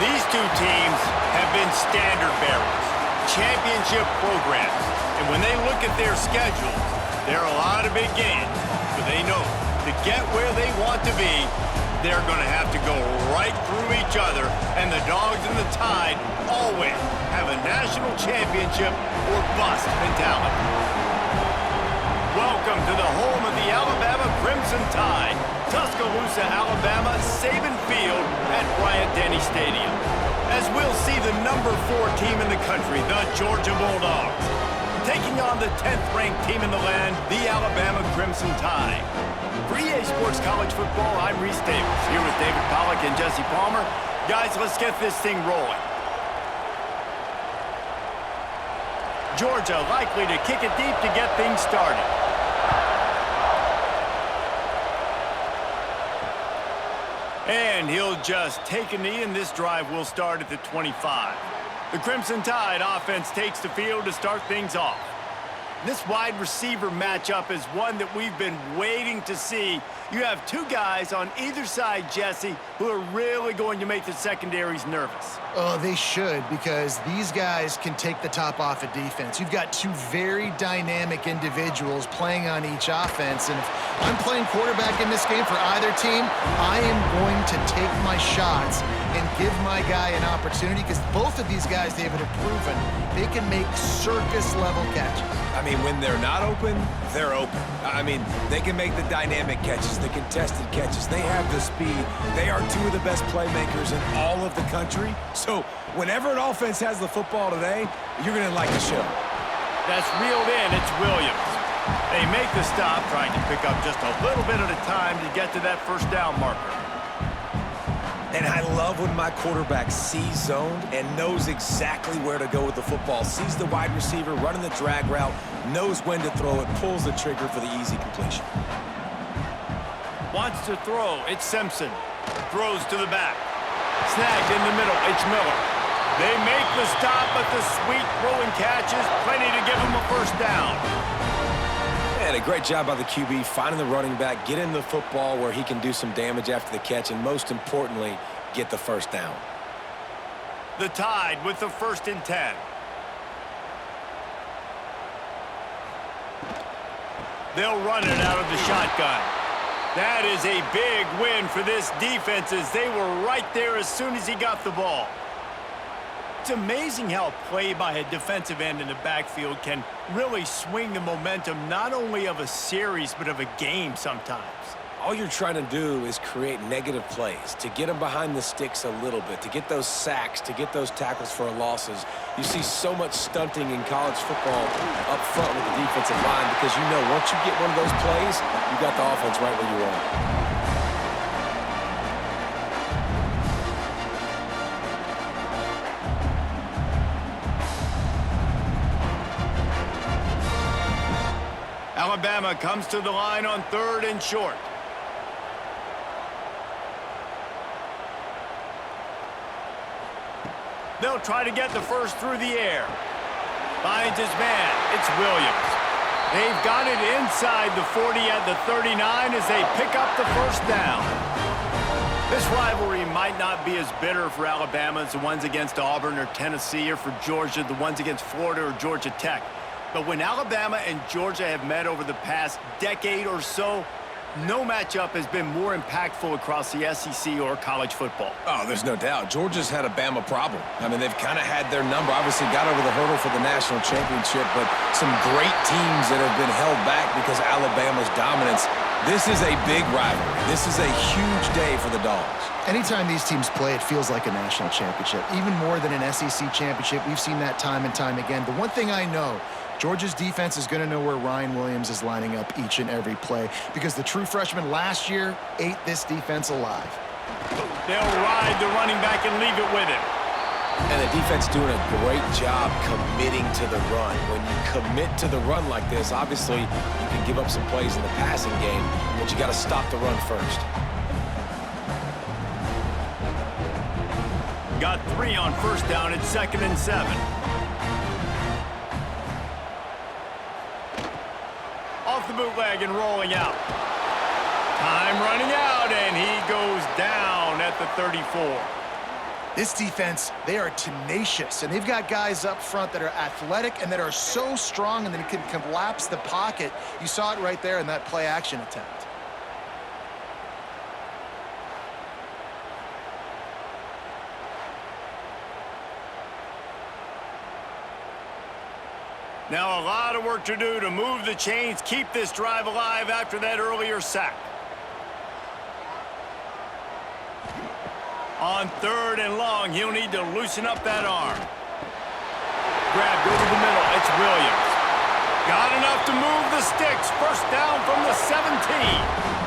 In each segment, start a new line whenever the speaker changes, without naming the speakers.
These two teams have been standard bearers, championship programs. And when they look at their schedules, there are a lot of big games. But they know to get where they want to be, they're going to have to go right through each other. And the Dogs and the Tide always have a national championship or bust mentality. Welcome to the home of the Alabama Crimson Tide, Tuscaloosa, Alabama, Saban Field at Bryant-Denny Stadium. As we'll see the number 4 team in the country, the Georgia Bulldogs, taking on the 10th-ranked team in the land, the Alabama Crimson Tide. For EA Sports College Football, I'm Reese Davis, here with David Pollack and Jesse Palmer. Guys, let's get this thing rolling. Georgia likely to kick it deep to get things started. And he'll just take a knee, and this drive will start at the 25. The Crimson Tide offense takes the field to start things off. This wide receiver matchup is one that we've been waiting to see. You have two guys on either side, Jesse, who are really going to make the secondaries nervous.
Oh, they should, because these guys can take the top off a defense. You've got two very dynamic individuals playing on each offense, and if I'm playing quarterback in this game for either team, I am going to take my shots and give my guy an opportunity, because both of these guys, David, have proven they can make circus-level catches.
I mean, when they're not open, they're open. I mean, they can make the dynamic catches, the contested catches. They have the speed. They are two of the best playmakers in all of the country. So whenever an offense has the football today, you're going to like the show.
That's reeled in. It's Williams. They make the stop, trying to pick up just a little bit at a time to get to that first down marker.
And I love when my quarterback sees zoned and knows exactly where to go with the football. Sees the wide receiver running the drag route, knows when to throw it, pulls the trigger for the easy completion.
Wants to throw. It's Simpson. Throws to the back. Snagged in the middle. It's Miller. They make the stop, but the sweet throwing catch is plenty to give them a first down.
And a great job by the QB, finding the running back, getting the football where he can do some damage after the catch, and most importantly, get the first down.
The Tide with the 1st and 10. They'll run it out of the shotgun. That is a big win for this defense, as they were right there as soon as he got the ball. It's amazing how play by a defensive end in the backfield can really swing the momentum not only of a series but of a game sometimes.
All you're trying to do is create negative plays, to get them behind the sticks a little bit, to get those sacks, to get those tackles for losses. You see so much stunting in college football up front with the defensive line, because you know once you get one of those plays, you got the offense right where you want.
Alabama comes to the line on 3rd and short. They'll try to get the first through the air. Finds his man. It's Williams. They've got it inside the 40 at the 39 as they pick up the first down. This rivalry might not be as bitter for Alabama as the ones against Auburn or Tennessee, or for Georgia, the ones against Florida or Georgia Tech. But when Alabama and Georgia have met over the past decade or so, no matchup has been more impactful across the SEC or college football.
Oh, there's no doubt. Georgia's had a Bama problem. I mean, they've kind of had their number. Obviously got over the hurdle for the national championship, but some great teams that have been held back because of Alabama's dominance. This is a big rivalry. This is a huge day for the Dogs.
Anytime these teams play, it feels like a national championship. Even more than an SEC championship. We've seen that time and time again. The one thing I know, Georgia's defense is going to know where Ryan Williams is lining up each and every play, because the true freshman last year ate this defense alive.
They'll ride the running back and leave it with him.
And the defense doing a great job committing to the run. When you commit to the run like this, obviously you can give up some plays in the passing game, but you got to stop the run first.
Got 3 on first down. It's 2nd and 7. Off the bootleg and rolling out. Time running out, and he goes down at the 34.
This defense, they are tenacious, and they've got guys up front that are athletic and that are so strong and that can collapse the pocket. You saw it right there in that play-action attempt.
Now a lot of work to do to move the chains, keep this drive alive after that earlier sack. On 3rd and long, he'll need to loosen up that arm. Grabbed over the middle. It's Williams. Got enough to move the sticks. First down from the 17.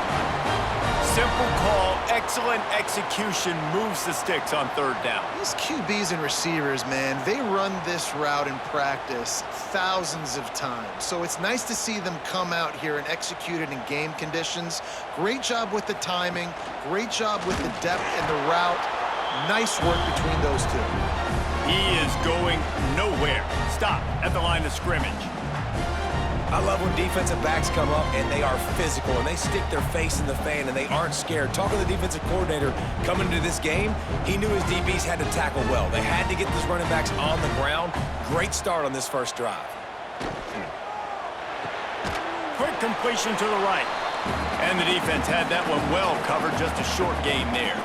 Simple call, excellent execution, moves the sticks on 3rd down.
These QBs and receivers, man, they run this route in practice thousands of times. So it's nice to see them come out here and execute it in game conditions. Great job with the timing, great job with the depth and the route. Nice work between those two.
He is going nowhere. Stop at the line of scrimmage.
I love when defensive backs come up and they are physical and they stick their face in the fan and they aren't scared. Talking to the defensive coordinator coming into this game, he knew his DBs had to tackle well. They had to get these running backs on the ground. Great start on this first drive.
Quick completion to the right. And the defense had that one well covered, just a short game there.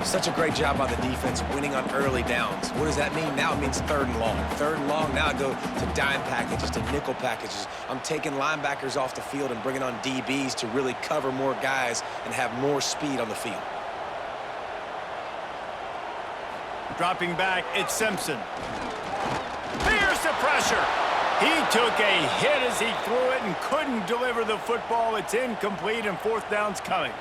Such a great job by the defense winning on early downs. What does that mean? Now it means 3rd and long. 3rd and long, now I go to dime packages, to nickel packages. I'm taking linebackers off the field and bringing on DBs to really cover more guys and have more speed on the field.
Dropping back, it's Simpson. Here's the pressure. He took a hit as he threw it and couldn't deliver the football. It's incomplete and 4th down's coming.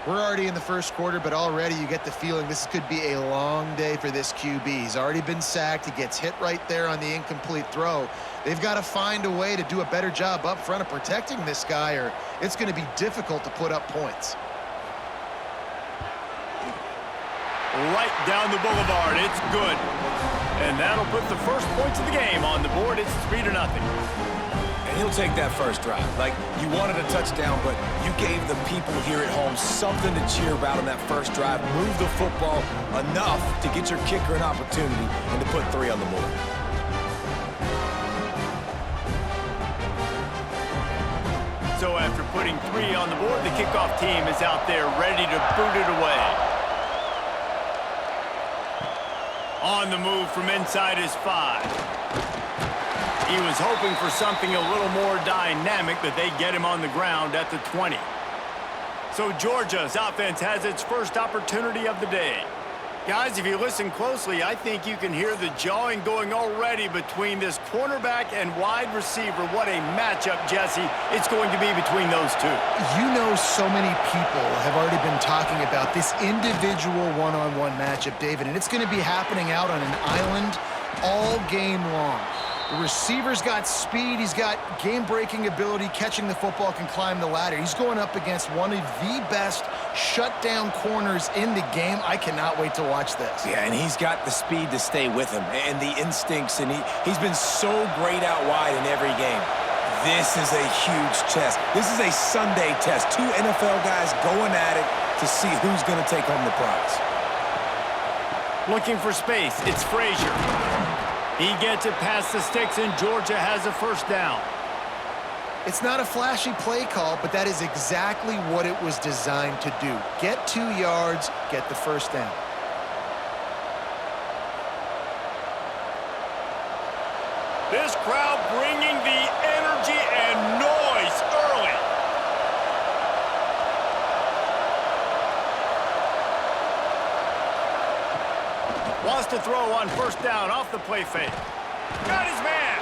We're already in the first quarter, but already you get the feeling this could be a long day for this QB. He's already been sacked. He gets hit right there on the incomplete throw. They've got to find a way to do a better job up front of protecting this guy, or it's going to be difficult to put up points.
Right down the boulevard. It's good. And that'll put the first points of the game on the board. It's 3-0.
And he'll take that first drive. Like, you wanted a touchdown, but you gave the people here at home something to cheer about on that first drive. Move the football enough to get your kicker an opportunity and to put 3 on the board.
So after putting 3 on the board, the kickoff team is out there ready to boot it away. On the move from inside his 5. He was hoping for something a little more dynamic, but they get him on the ground at the 20. So Georgia's offense has its first opportunity of the day. Guys, if you listen closely, I think you can hear the jawing going already between this cornerback and wide receiver. What a matchup, Jesse, it's going to be between those two.
You know, so many people have already been talking about this individual one-on-one matchup, David, and it's going to be happening out on an island all game long. The receiver's got speed, he's got game-breaking ability, catching the football, can climb the ladder. He's going up against one of the best shutdown corners in the game. I cannot wait to watch this.
Yeah, and he's got the speed to stay with him and the instincts, and he's been so great out wide in every game. This is a huge test. This is a Sunday test. 2 NFL guys going at it to see who's going to take home the prize.
Looking for space, it's Frazier. He gets it past the sticks, and Georgia has a first down.
It's not a flashy play call, but that is exactly what it was designed to do. Get 2 yards, get the first down.
This crowd bringing the energy and noise early. Wants to throw on first down off the play fake. Got his man.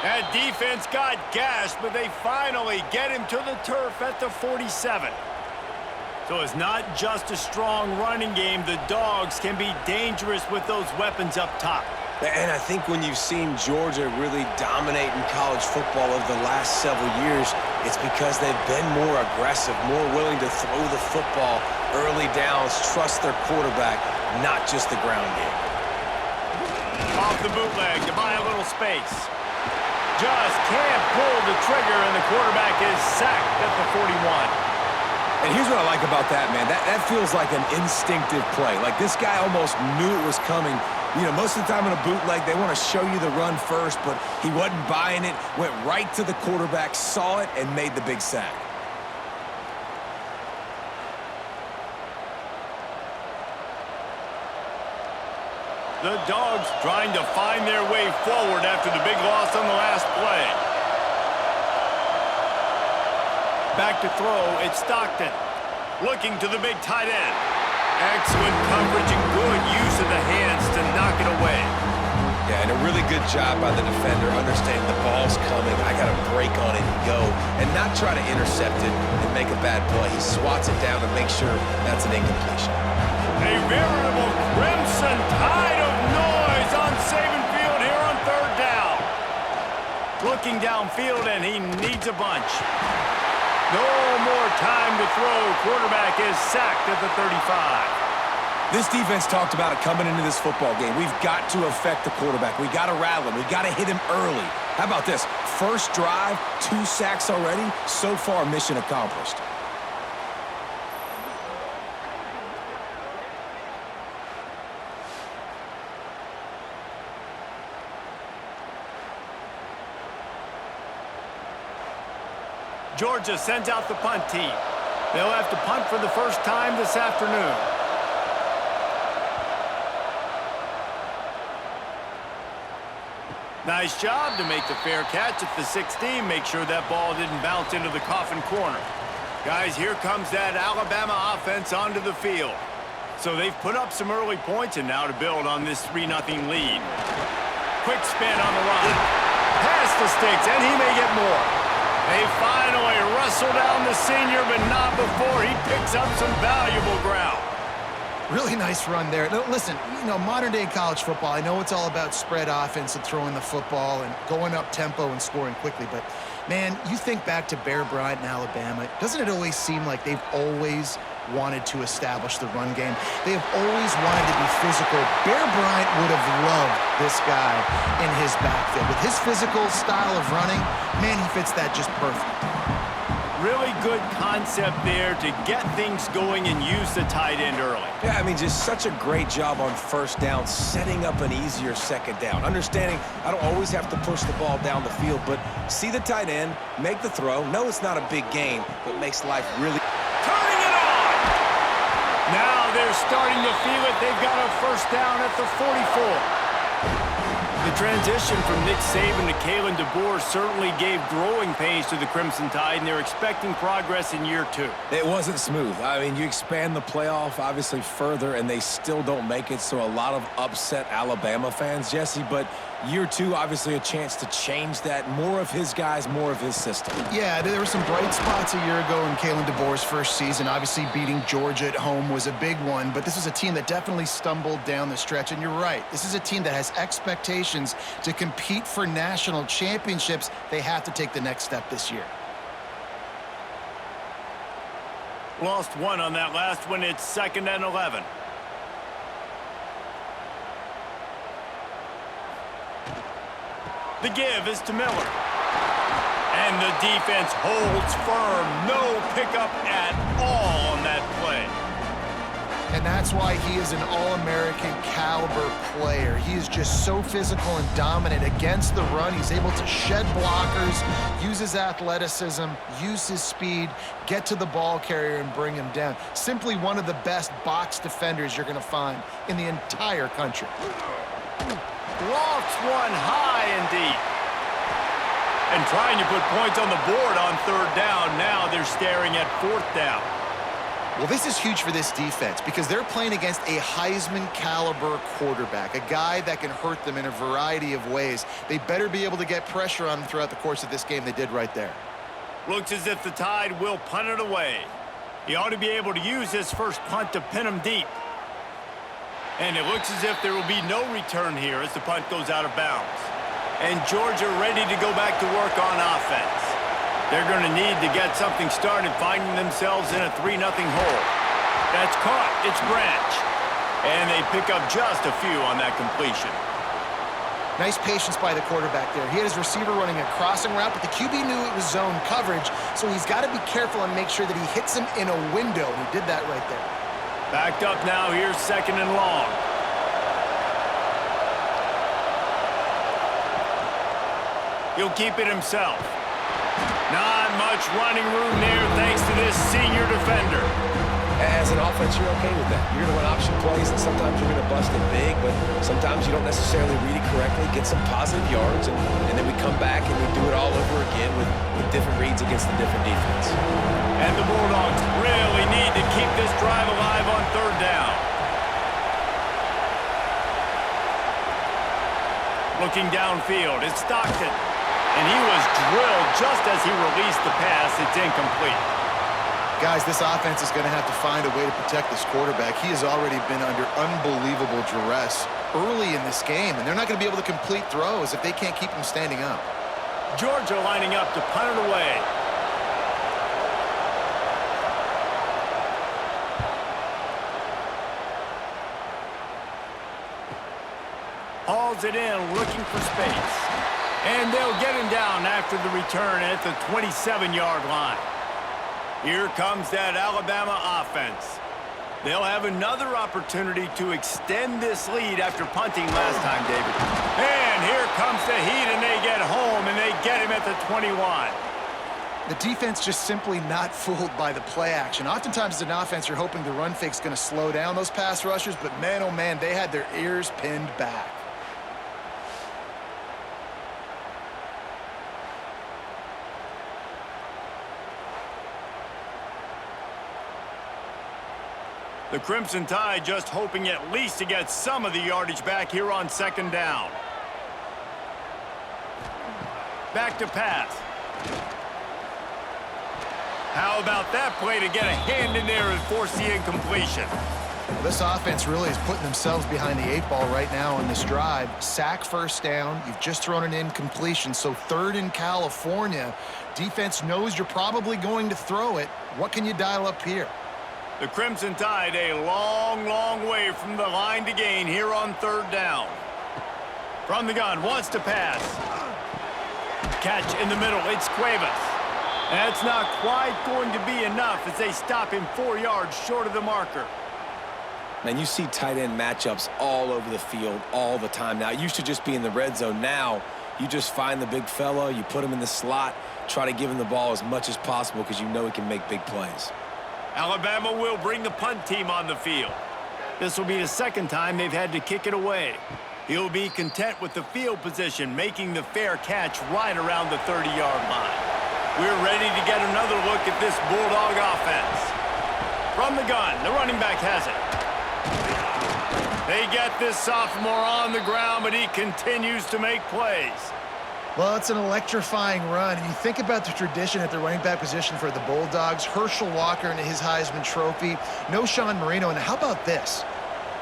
That defense got gashed, but they finally get him to the turf at the 47. So it's not just a strong running game. The Dogs can be dangerous with those weapons up top.
And I think when you've seen Georgia really dominate in college football over the last several years, it's because they've been more aggressive, more willing to throw the football early downs, trust their quarterback, not just the ground game.
Off the bootleg to buy a little space. Just can't pull the trigger, and the quarterback is sacked at the 41.
And here's what I like about that, man. That feels like an instinctive play. Like this guy almost knew it was coming. You know, most of the time in a bootleg, they want to show you the run first, but he wasn't buying it, went right to the quarterback, saw it, and made the big sack.
The Dogs trying to find their way forward after the big loss on the last play. Back to throw, it's Stockton. Looking to the big tight end. Excellent coverage and good use of the hands to knock it away.
Yeah, and a really good job by the defender understanding the ball's coming. I got to break on it and go, and not try to intercept it and make a bad play. He swats it down and makes sure that's an incompletion.
A veritable crimson tide of noise on Saban Field here on third down. Looking downfield, and he needs a bunch. No more time to throw. Quarterback is sacked at the 35.
This defense talked about it coming into this football game. We've got to affect the quarterback. We got to rattle him. We got to hit him early. How about this? First drive, 2 sacks already. So far, mission accomplished.
Georgia sends out the punt team. They'll have to punt for the first time this afternoon. Nice job to make the fair catch at the 16. Make sure that ball didn't bounce into the coffin corner. Guys, here comes that Alabama offense onto the field. So they've put up some early points, and now to build on this 3-0 lead. Quick spin on the run. Past the sticks, and he may get more. They finally wrestle down the senior, but not before he picks up some valuable ground.
Really nice run there. Now, listen, you know, modern-day college football, I know it's all about spread offense and throwing the football and going up tempo and scoring quickly, but, man, you think back to Bear Bryant in Alabama, doesn't it always seem like they've always wanted to establish the run game? They have always wanted to be physical. Bear Bryant would have loved this guy in his backfield. With his physical style of running, man, he fits that just perfect.
Really good concept there to get things going and use the tight end early.
Yeah, I mean, just such a great job on first down, setting up an easier second down. Understanding I don't always have to push the ball down the field, but see the tight end, make the throw. No, it's not a big gain, but makes life really...
Turning it on! Now they're starting to feel it. They've got a first down at the 44. The transition from Nick Saban to Kalen DeBoer certainly gave growing pains to the Crimson Tide, and they're expecting progress in year 2.
It wasn't smooth. I mean, you expand the playoff, obviously, further, and they still don't make it, so a lot of upset Alabama fans, Jesse, but year 2, obviously, a chance to change that. More of his guys, more of his system.
Yeah, there were some bright spots a year ago in Kalen DeBoer's first season. Obviously, beating Georgia at home was a big one, but this was a team that definitely stumbled down the stretch, and you're right. This is a team that has expectations to compete for national championships. They have to take the next step this year.
Lost one on that last one. It's 2nd and 11. The give is to Miller. And the defense holds firm. No pickup at all on that play.
And that's why he is an All-American caliber player. He is just so physical and dominant against the run. He's able to shed blockers, use his athleticism, use his speed, get to the ball carrier and bring him down. Simply one of the best box defenders you're going to find in the entire country.
Lofts one high and deep. And trying to put points on the board on 3rd down. Now they're staring at 4th down.
Well, this is huge for this defense because they're playing against a Heisman-caliber quarterback, a guy that can hurt them in a variety of ways. They better be able to get pressure on them throughout the course of this game. They did right there.
Looks as if the Tide will punt it away. He ought to be able to use his first punt to pin him deep. And it looks as if there will be no return here as the punt goes out of bounds. And Georgia ready to go back to work on offense. They're going to need to get something started, finding themselves in a 3-0 hole. That's caught. It's Branch. And they pick up just a few on that completion.
Nice patience by the quarterback there. He had his receiver running a crossing route, but the QB knew it was zone coverage, so he's got to be careful and make sure that he hits him in a window, and he did that right there.
Backed up now, here's 2nd and long. He'll keep it himself. Not much running room there thanks to this senior defender.
As an offense, you're okay with that. You're going to run option plays, and sometimes you're going to bust it big, but sometimes you don't necessarily read it correctly, get some positive yards, and then we come back and we do it all over again with different reads against the different defense.
And the Bulldogs really need to keep this drive alive on 3rd down. Looking downfield, it's Stockton. And he was drilled just as he released the pass. It's incomplete.
Guys, this offense is going to have to find a way to protect this quarterback. He has already been under unbelievable duress early in this game, and they're not going to be able to complete throws if they can't keep him standing up.
Georgia lining up to punt it away. Hauls it in, looking for space. And they'll get him down after the return at the 27-yard line. Here comes that Alabama offense. They'll have another opportunity to extend this lead after punting last time, David. And here comes the heat, and they get home, and they get him at the 21.
The defense just simply not fooled by the play action. Oftentimes as an offense, you're hoping the run fake's going to slow down those pass rushers, but man, oh man, they had their ears pinned back.
The Crimson Tide just hoping at least to get some of the yardage back here on 2nd down. Back to pass. How about that play to get a hand in there and force the incompletion?
Well, this offense really is putting themselves behind the 8 ball right now on this drive. Sack 1st down. You've just thrown an incompletion, so 3rd in California. Defense knows you're probably going to throw it. What can you dial up here?
The Crimson Tide a long, long way from the line to gain here on 3rd down. From the gun, wants to pass. Catch in the middle, it's Cuevas. That's not quite going to be enough as they stop him 4 yards short of the marker.
Man, you see tight end matchups all over the field all the time now. It used to just be in the red zone. Now you just find the big fella, you put him in the slot, try to give him the ball as much as possible because you know he can make big plays.
Alabama will bring the punt team on the field. This will be the 2nd time they've had to kick it away. He'll be content with the field position, making the fair catch right around the 30-yard line. We're ready to get another look at this Bulldog offense. From the gun, the running back has it. They get this sophomore on the ground, but he continues to make plays.
Well, it's an electrifying run, and you think about the tradition at the running back position for the Bulldogs. Herschel Walker and his Heisman Trophy. No Sean Marino, and how about this?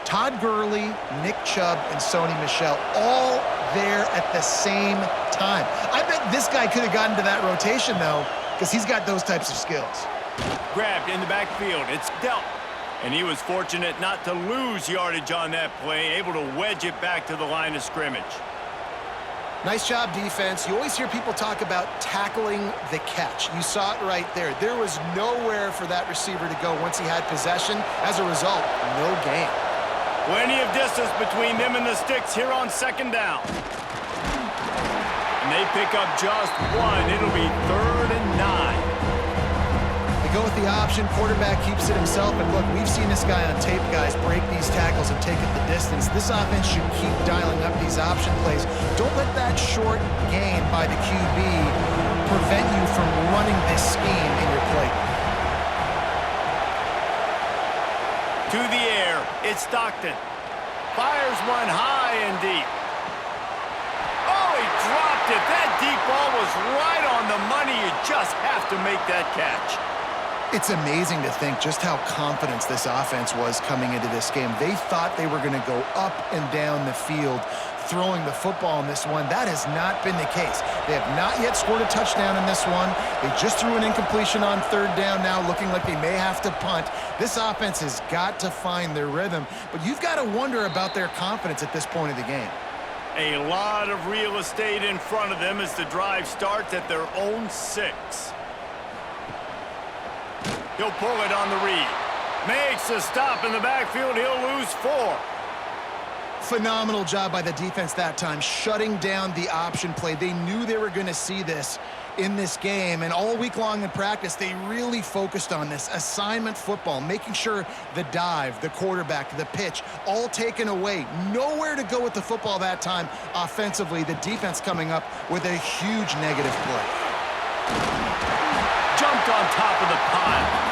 Todd Gurley, Nick Chubb, and Sony Michel all there at the same time. I bet this guy could have gotten to that rotation, though, because he's got those types of skills.
Grabbed in the backfield. It's dealt. And he was fortunate not to lose yardage on that play, able to wedge it back to the line of scrimmage.
Nice job, defense. You always hear people talk about tackling the catch. You saw it right there. There was nowhere for that receiver to go once he had possession. As a result, no gain.
Plenty of distance between them and the sticks here on 2nd down. And they pick up just 1. It'll be 3rd and 9.
They go with the option. Quarterback keeps it himself. And look, we've seen this guy on tape, guys, break these tackles and take it the distance. This offense should keep dialing up these option plays. Don't let that short gain by the QB prevent you from running this scheme in your play.
To the air, it's Stockton. Fires one high and deep. Oh, he dropped it. That deep ball was right on the money. You just have to make that catch.
It's amazing to think just how confident this offense was coming into this game. They thought they were going to go up and down the field throwing the football in this one. That has not been the case. They have not yet scored a touchdown in this one. They just threw an incompletion on 3rd down now, looking like they may have to punt. This offense has got to find their rhythm, but you've got to wonder about their confidence at this point of the game.
A lot of real estate in front of them as the drive starts at their own 6. He'll pull it on the read. Makes a stop in the backfield. He'll lose 4.
Phenomenal job by the defense that time, shutting down the option play. They knew they were going to see this in this game, and all week long in practice, they really focused on this assignment football, making sure the dive, the quarterback, the pitch, all taken away. Nowhere to go with the football that time offensively. The defense coming up with a huge negative play.
Jumped on top of the pile.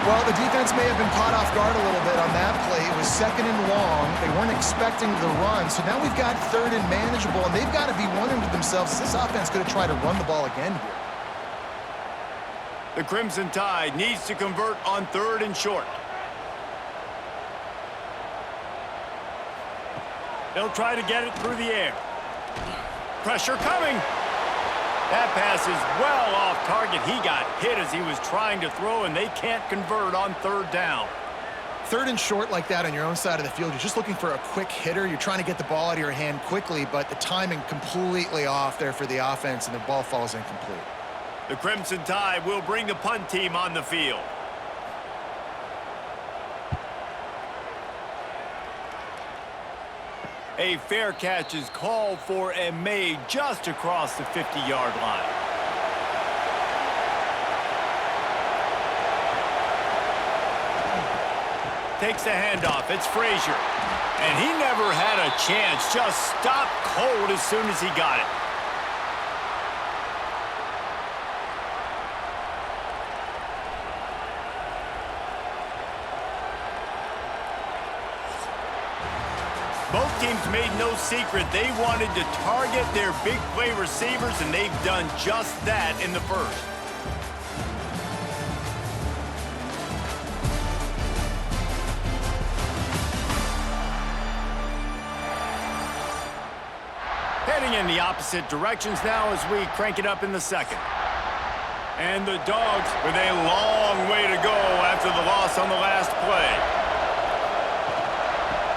Well, the defense may have been caught off guard a little bit on that play. It was 2nd and long. They weren't expecting the run. So now we've got 3rd and manageable, and they've got to be wondering to themselves, is this offense going to try to run the ball again here?
The Crimson Tide needs to convert on 3rd and short. They'll try to get it through the air. Pressure coming. That pass is well off target. He got hit as he was trying to throw, and they can't convert on 3rd down.
3rd and short like that on your own side of the field, you're just looking for a quick hitter. You're trying to get the ball out of your hand quickly, but the timing completely off there for the offense, and the ball falls incomplete.
The Crimson Tide will bring the punt team on the field. A fair catch is called for and made just across the 50-yard line. Takes the handoff. It's Frazier. And he never had a chance. Just stopped cold as soon as he got it. Both teams made no secret they wanted to target their big play receivers, and they've done just that in the first. Heading in the opposite directions now as we crank it up in the second. And the Dogs with a long way to go after the loss on the last play.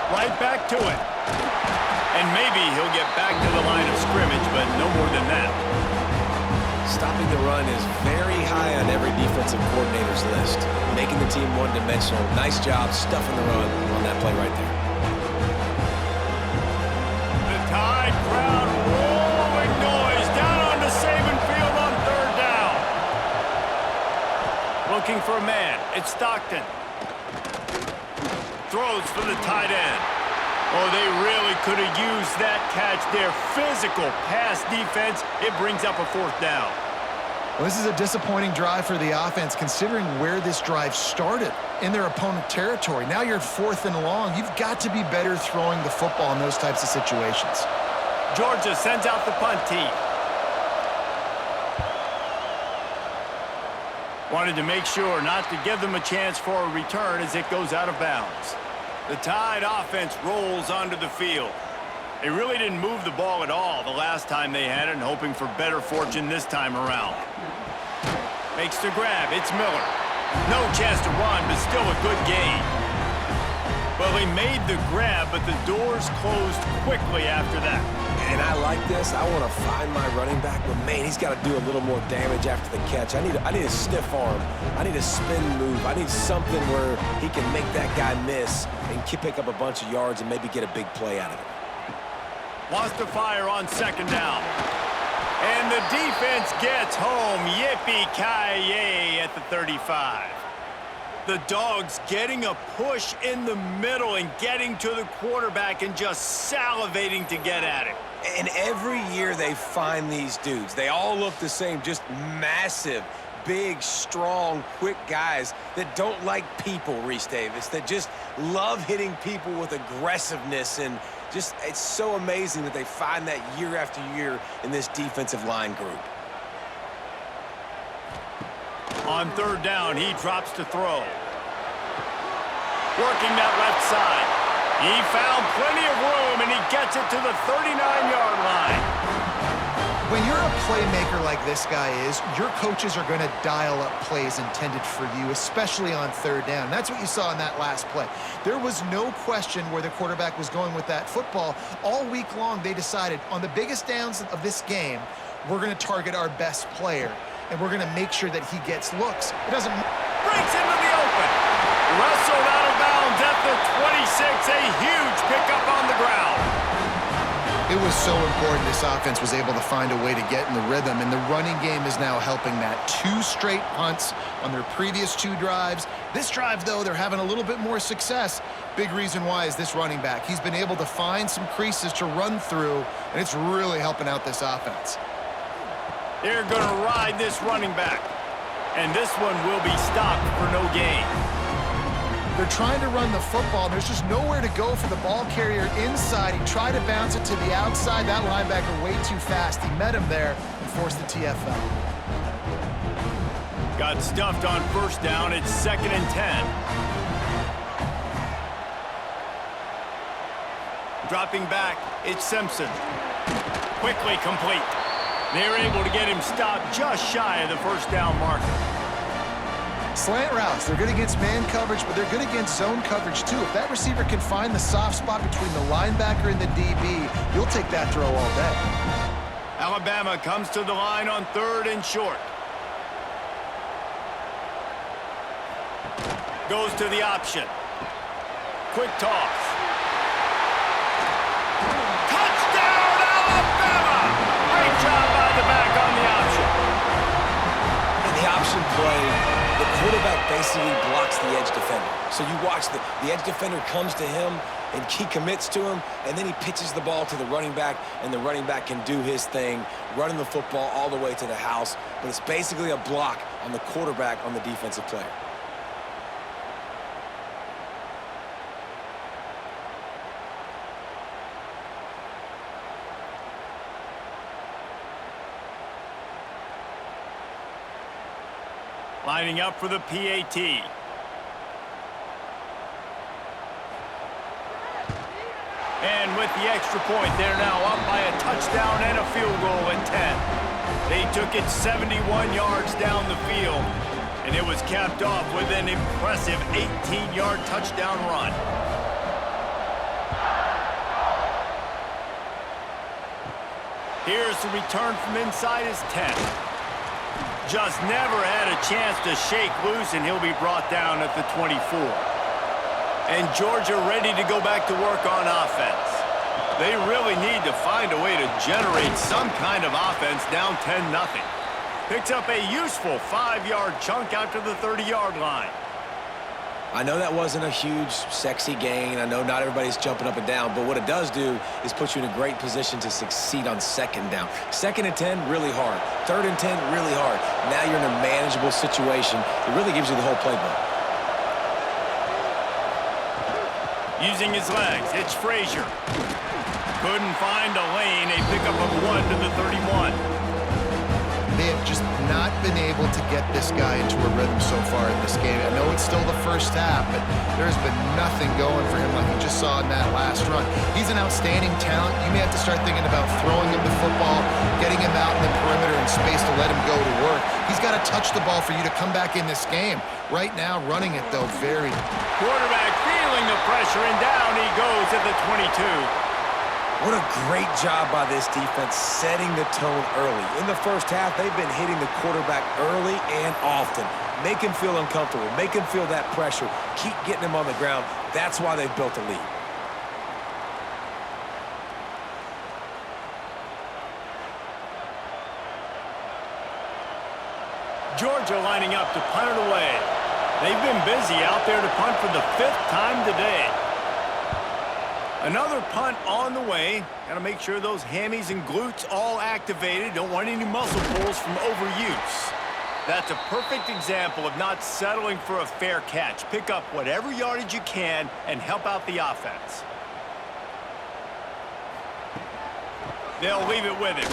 Right back to it. And maybe he'll get back to the line of scrimmage, but no more than that.
Stopping the run is very high on every defensive coordinator's list. Making the team one-dimensional. Nice job stuffing the run on that play right there.
The Tide crowd rolling noise down on the Saban field on 3rd down. Looking for a man. It's Stockton. Throws for the tight end. Oh, they really could have used that catch there. Physical pass defense. It brings up a 4th down.
Well, this is a disappointing drive for the offense, considering where this drive started in their opponent territory. Now you're 4th and long. You've got to be better throwing the football in those types of situations.
Georgia sends out the punt team. Wanted to make sure not to give them a chance for a return as it goes out of bounds. The Tide offense rolls onto the field. They really didn't move the ball at all the last time they had it, and hoping for better fortune this time around. Makes the grab. It's Miller. No chance to run, but still a good gain. Well, he made the grab, but the doors closed quickly after that.
And I like this. I want to find my running back, but man, he's got to do a little more damage after the catch. I need a stiff arm. I need a spin move. I need something where he can make that guy miss and pick up a bunch of yards and maybe get a big play out of it.
Wants to fire on 2nd down. And the defense gets home. Yippee-ki-yay at the 35. The Dogs getting a push in the middle and getting to the quarterback and just salivating to get at it.
And every year they find these dudes. They all look the same, just massive, big, strong, quick guys that don't like people, Reese Davis, that just love hitting people with aggressiveness. And just, it's so amazing that they find that year after year in this defensive line group.
On 3rd down, he drops to throw. Working that left side. He found plenty of room, and he gets it to the 39-yard line.
When you're a playmaker like this guy is, your coaches are going to dial up plays intended for you, especially on third down. That's what you saw in that last play. There was no question where the quarterback was going with that football. All week long, they decided on the biggest downs of this game, we're going to target our best player, and we're going to make sure that he gets looks. It doesn't...
Breaks into the open. Wrestled out of bounds at the 26. A huge pickup on the ground.
It was so important this offense was able to find a way to get in the rhythm, and the running game is now helping that. 2 straight punts on their previous 2 drives. This drive, though, they're having a little bit more success. Big reason why is this running back. He's been able to find some creases to run through, and it's really helping out this offense.
They're going to ride this running back, and this one will be stopped for no gain.
They're trying to run the football, and there's just nowhere to go for the ball carrier inside. He tried to bounce it to the outside. That linebacker way too fast. He met him there and forced the TFL.
Got stuffed on first down. It's 2nd and 10. Dropping back, it's Simpson. Quickly complete. They're able to get him stopped just shy of the first down marker.
Slant routes, they're good against man coverage, but they're good against zone coverage too. If that receiver can find the soft spot between the linebacker and the DB, you'll take that throw all day.
Alabama comes to the line on 3rd and short. Goes to the option. Quick toss. Touchdown, Alabama! Great job by the back on the option.
And the option play, the quarterback basically blocks the edge defender. So you watch the edge defender comes to him, and he commits to him, and then he pitches the ball to the running back, and the running back can do his thing, running the football all the way to the house. But it's basically a block on the quarterback on the defensive player.
Lining up for the PAT. And with the extra point, they're now up by a touchdown and a field goal at 10. They took it 71 yards down the field, and it was capped off with an impressive 18-yard touchdown run. Here's the return from inside his 10. Just never had a chance to shake loose, and he'll be brought down at the 24. And Georgia ready to go back to work on offense. They really need to find a way to generate some kind of offense down 10-0. Picks up a useful 5-yard chunk out to the 30-yard line.
I know that wasn't a huge, sexy gain. I know not everybody's jumping up and down, but what it does do is put you in a great position to succeed on 2nd down. 2nd and 10, really hard. 3rd and 10, really hard. Now you're in a manageable situation. It really gives you the whole playbook.
Using his legs, it's Frazier. Couldn't find a lane. A pickup of 1 to the 31.
They have just not been able to get this guy into a rhythm so far in this game. I know it's still the first half, but there's been nothing going for him like you just saw in that last run. He's an outstanding talent. You may have to start thinking about throwing him the football, getting him out in the perimeter and space to let him go to work. He's got to touch the ball for you to come back in this game. Right now, running it, though, very...
Quarterback feeling the pressure, and down he goes at the 22.
What a great job by this defense setting the tone early. In the first half, they've been hitting the quarterback early and often. Make him feel uncomfortable. Make him feel that pressure. Keep getting him on the ground. That's why they've built a lead.
Georgia lining up to punt it away. They've been busy out there to punt for the 5th time today. Another punt on the way. Got to make sure those hammies and glutes all activated. Don't want any muscle pulls from overuse. That's a perfect example of not settling for a fair catch. Pick up whatever yardage you can and help out the offense. They'll leave it with him.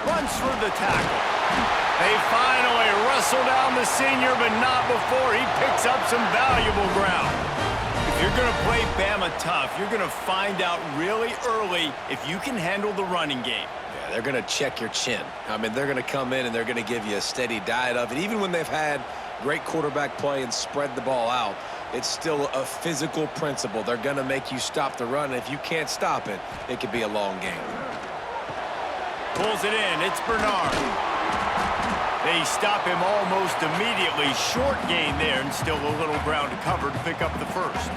Runs through the tackle. They finally wrestle down the senior, but not before he picks up some valuable ground. If you're going to play Bama tough, you're going to find out really early if you can handle the running game.
Yeah, they're going to check your chin. I mean, they're going to come in and they're going to give you a steady diet of it. Even when they've had great quarterback play and spread the ball out, it's still a physical principle. They're going to make you stop the run. And if you can't stop it, it could be a long game.
Pulls it in. It's Bernard. They stop him almost immediately. Short gain there, and still a little ground to cover to pick up the first.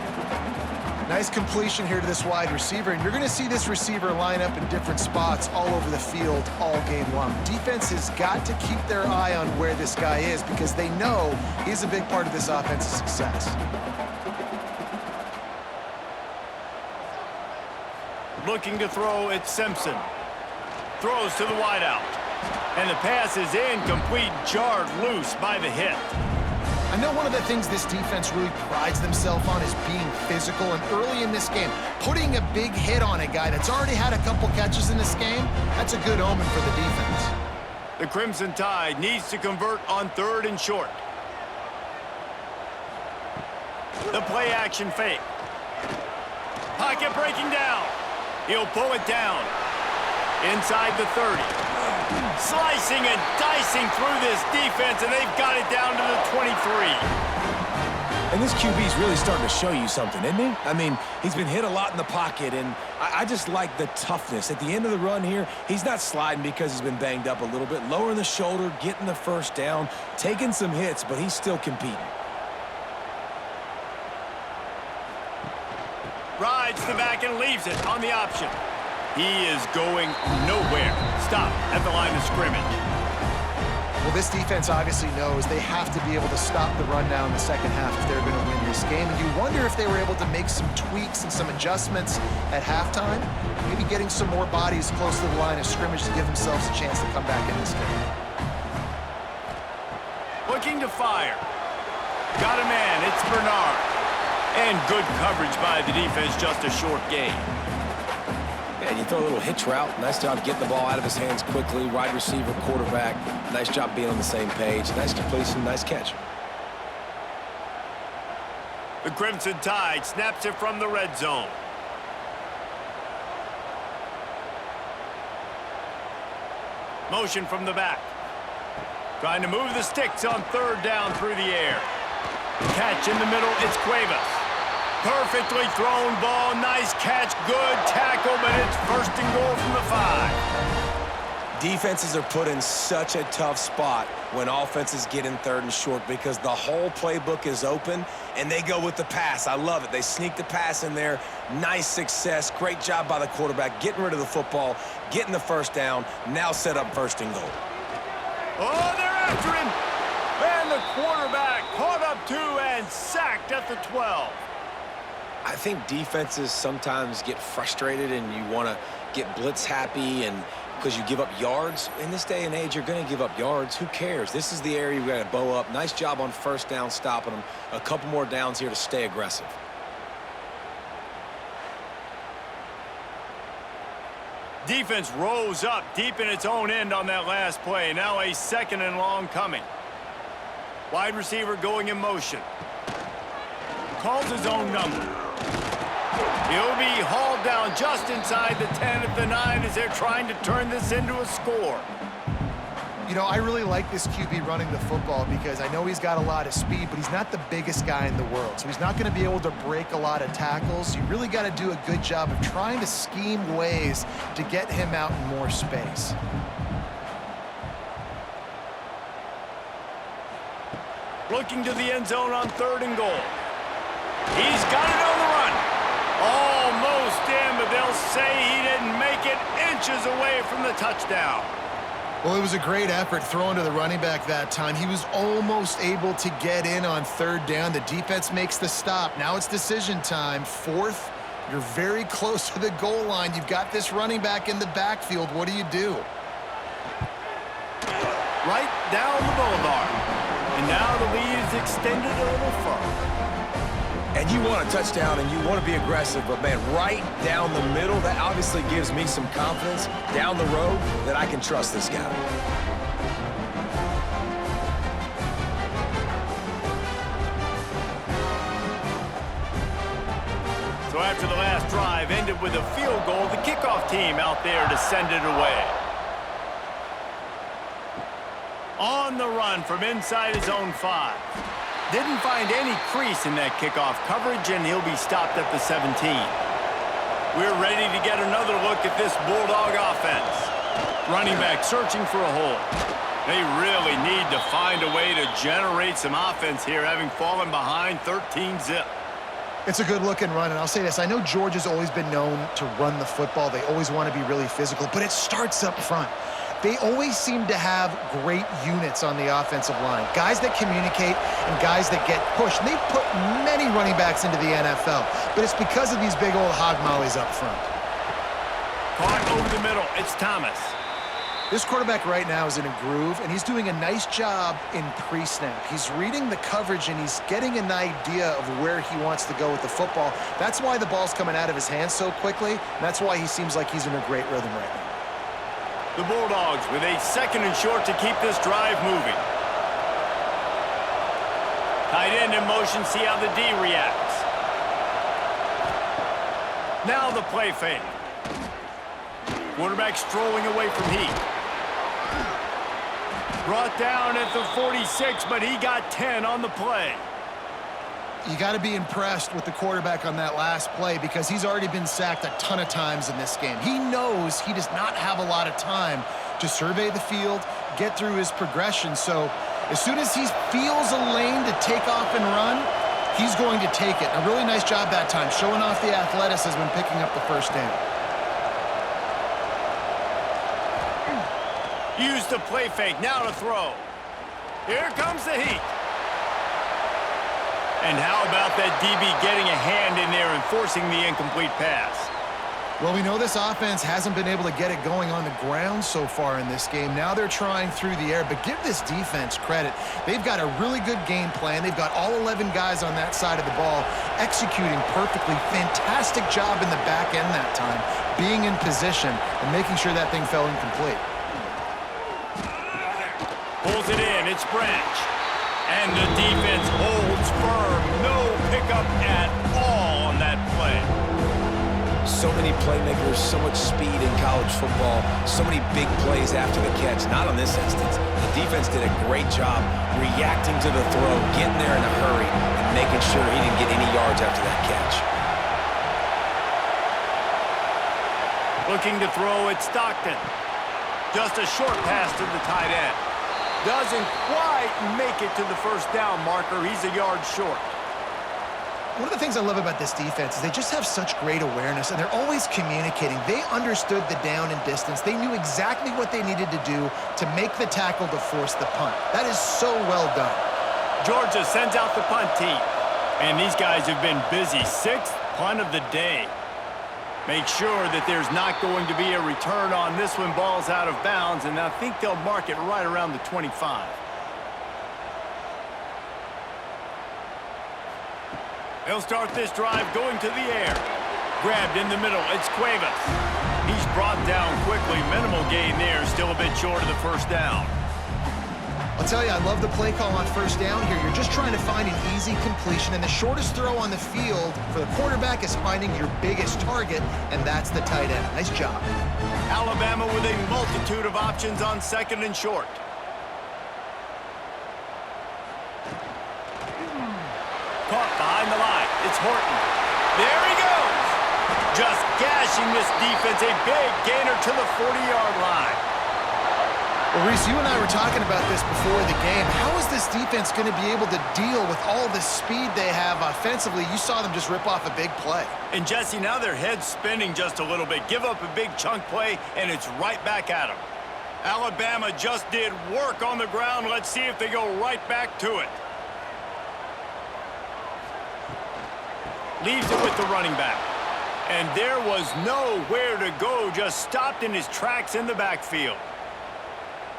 Nice completion here to this wide receiver, and you're going to see this receiver line up in different spots all over the field all game long. Defense has got to keep their eye on where this guy is because they know he's a big part of this offense's success.
Looking to throw, it's Simpson. Throws to the wideout. And the pass is incomplete, jarred loose by the hit.
I know one of the things this defense really prides themselves on is being physical, and early in this game, putting a big hit on a guy that's already had a couple catches in this game, that's a good omen for the defense.
The Crimson Tide needs to convert on 3rd and short. The play action fake. Pocket breaking down. He'll pull it down. Inside the 30. Slicing and dicing through this defense, and they've got it down to the 23.
And this QB's really starting to show you something, isn't he? I mean, he's been hit a lot in the pocket, and I just like the toughness. At the end of the run here, he's not sliding because he's been banged up a little bit. Lowering the shoulder, getting the first down, taking some hits, but he's still competing.
Rides the back and leaves it on the option. He is going nowhere. Stop at the line of scrimmage.
Well, this defense obviously knows they have to be able to stop the run down in the second half if they're going to win this game. And you wonder if they were able to make some tweaks and some adjustments at halftime, maybe getting some more bodies close to the line of scrimmage to give themselves a chance to come back in this game.
Looking to fire. Got a man. It's Bernard. And good coverage by the defense, just a short gain.
And you throw a little hitch route. Nice job getting the ball out of his hands quickly. Wide receiver, quarterback. Nice job being on the same page. Nice completion, nice catch.
The Crimson Tide snaps it from the red zone. Motion from the back. Trying to move the sticks on 3rd down through the air. Catch in the middle, it's Cuevas. Perfectly thrown ball, nice catch, good tackle, but it's 1st and goal from the 5.
Defenses are put in such a tough spot when offenses get in 3rd and short because the whole playbook is open and they go with the pass. I love it. They sneak the pass in there. Nice success. Great job by the quarterback getting rid of the football, getting the 1st down, now set up 1st and goal.
Oh, they're after him. And the quarterback caught up 2 and sacked at the 12.
I think defenses sometimes get frustrated and you want to get blitz happy and because you give up yards. In this day and age, you're going to give up yards. Who cares? This is the area you got to bow up. Nice job on 1st down stopping them. A couple more downs here to stay aggressive.
Defense rose up deep in its own end on that last play. Now a 2nd and long coming. Wide receiver going in motion. Calls his own number. He'll be hauled down just inside the 10 at the 9 as they're trying to turn this into a score.
You know, I really like this QB running the football because I know he's got a lot of speed, but he's not the biggest guy in the world. So he's not going to be able to break a lot of tackles. You really got to do a good job of trying to scheme ways to get him out in more space.
Looking to the end zone on 3rd and goal. He's got it on the run. Almost in, but they'll say he didn't make it, inches away from the touchdown.
Well, it was a great effort throwing to the running back that time. He was almost able to get in on 3rd down. The defense makes the stop. Now it's decision time. 4th, you're very close to the goal line. You've got this running back in the backfield. What do?
Right down the boulevard. And now the lead is extended a little further.
And you want a touchdown and you want to be aggressive, but man, right down the middle, that obviously gives me some confidence down the road that I can trust this guy.
So after the last drive ended with a field goal, the kickoff team out there to send it away. On the run from inside his own 5. Didn't find any crease in that kickoff coverage, and he'll be stopped at the 17. We're ready to get another look at this Bulldog offense. Running back searching for a hole. They really need to find a way to generate some offense here, having fallen behind 13-zip.
It's a good-looking run, and I'll say this. I know Georgia's always been known to run the football. They always want to be really physical, but it starts up front. They always seem to have great units on the offensive line. Guys that communicate and guys that get pushed. And they've put many running backs into the NFL, but it's because of these big old hog mollies up front.
Caught over the middle. It's Thomas.
This quarterback right now is in a groove, and he's doing a nice job in pre-snap. He's reading the coverage, and he's getting an idea of where he wants to go with the football. That's why the ball's coming out of his hands so quickly, and that's why he seems like he's in a great rhythm right now.
The Bulldogs with a 2nd and short to keep this drive moving. Tight end in motion, see how the D reacts. Now the play fake. Quarterback strolling away from heat. Brought down at the 46, but he got 10 on the play.
You got to be impressed with the quarterback on that last play because he's already been sacked a ton of times in this game. He knows he does not have a lot of time to survey the field, get through his progression. So as soon as he feels a lane to take off and run, he's going to take it. A really nice job that time, showing off the athleticism and picking up the first down.
Use the play fake, now to throw. Here comes the heat. And how about that DB getting a hand in there and forcing the incomplete pass?
Well, we know this offense hasn't been able to get it going on the ground so far in this game. Now they're trying through the air, but give this defense credit. They've got a really good game plan. They've got all 11 guys on that side of the ball executing perfectly. Fantastic job in the back end that time, being in position and making sure that thing fell incomplete.
Pulls it in, it's Branch. And the defense holds firm. No pickup at all on that play.
So many playmakers, so much speed in college football, so many big plays after the catch. Not on this instance. The defense did a great job reacting to the throw, getting there in a hurry, and making sure he didn't get any yards after that catch.
Looking to throw at Stockton. Just a short pass to the tight end. Doesn't quite make it to the first down marker. He's a yard short.
One of the things I love about this defense is they just have such great awareness, and they're always communicating. They understood the down and distance. They knew exactly what they needed to do to make the tackle to force the punt. That is so well done.
Georgia sends out the punt team. And these guys have been busy. 6th punt of the day. Make sure that there's not going to be a return on this when ball's out of bounds, and I think they'll mark it right around the 25. They'll start this drive going to the air. Grabbed in the middle, it's Cuevas. He's brought down quickly. Minimal gain there, still a bit short of the first down.
I'll tell you, I love the play call on first down here. You're just trying to find an easy completion, and the shortest throw on the field for the quarterback is finding your biggest target, and that's the tight end. Nice job.
Alabama with a multitude of options on 2nd and short. Caught behind the line. It's Horton. There he goes. Just gashing this defense. A big gainer to the 40-yard line.
Well, Reese, you and I were talking about this before the game. How is this defense going to be able to deal with all the speed they have offensively? You saw them just rip off a big play.
And, Jesse, now their head's spinning just a little bit. Give up a big chunk play, and it's right back at them. Alabama just did work on the ground. Let's see if they go right back to it. Leaves it with the running back. And there was nowhere to go, just stopped in his tracks in the backfield.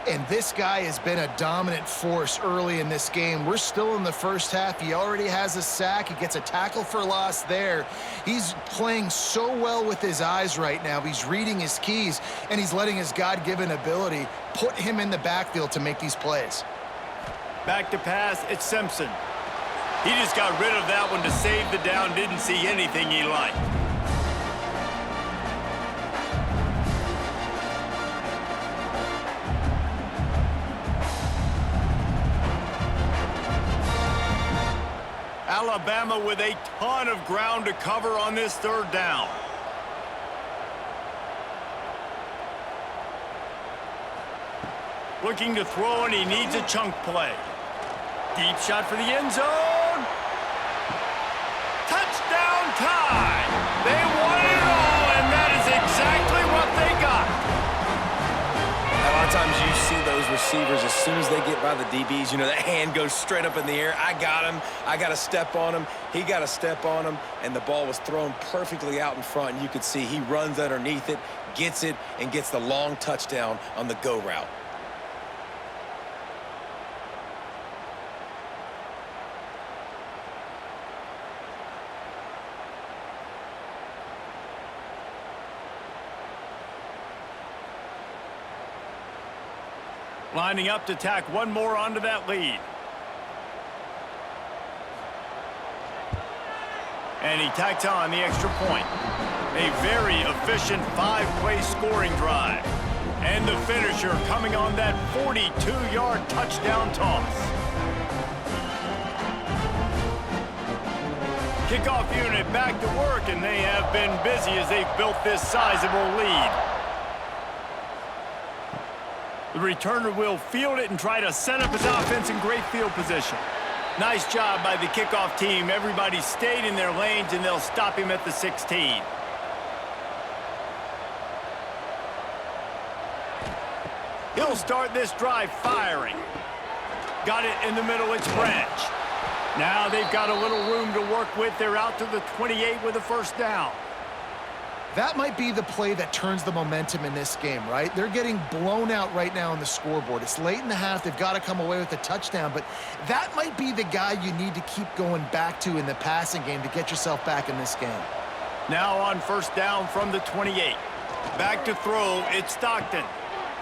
And this guy has been a dominant force early in this game. We're still in the first half. He already has a sack. He gets a tackle for loss there. He's playing so well with his eyes right now. He's reading his keys, and he's letting his God-given ability put him in the backfield to make these plays.
Back to pass, it's Simpson. He just got rid of that one to save the down. Didn't see anything he liked. Alabama with a ton of ground to cover on this third down. Looking to throw, and he needs a chunk play. Deep shot for the end zone. Touchdown tie. They won it all, and that is exactly what they got.
A lot of times you see those receivers, as soon as they get by the DBs, you know, that hand goes straight up in the air. I got him. I got to step on him. He got to step on him, and the ball was thrown perfectly out in front, and you could see he runs underneath it, gets it, and gets the long touchdown on the go route.
Lining up to tack one more onto that lead. And he tacks on the extra point. A very efficient 5-play scoring drive. And the finisher coming on that 42-yard touchdown toss. Kickoff unit back to work, and they have been busy as they've built this sizable lead. The returner will field it and try to set up his offense in great field position. Nice job by the kickoff team. Everybody stayed in their lanes, and they'll stop him at the 16. He'll start this drive firing. Got it in the middle, it's Branch. Now they've got a little room to work with. They're out to the 28 with a first down.
That might be the play that turns the momentum in this game, right? They're getting blown out right now on the scoreboard. It's late in the half. They've got to come away with a touchdown, but that might be the guy you need to keep going back to in the passing game to get yourself back in this game.
Now on first down from the 28. Back to throw, it's Stockton.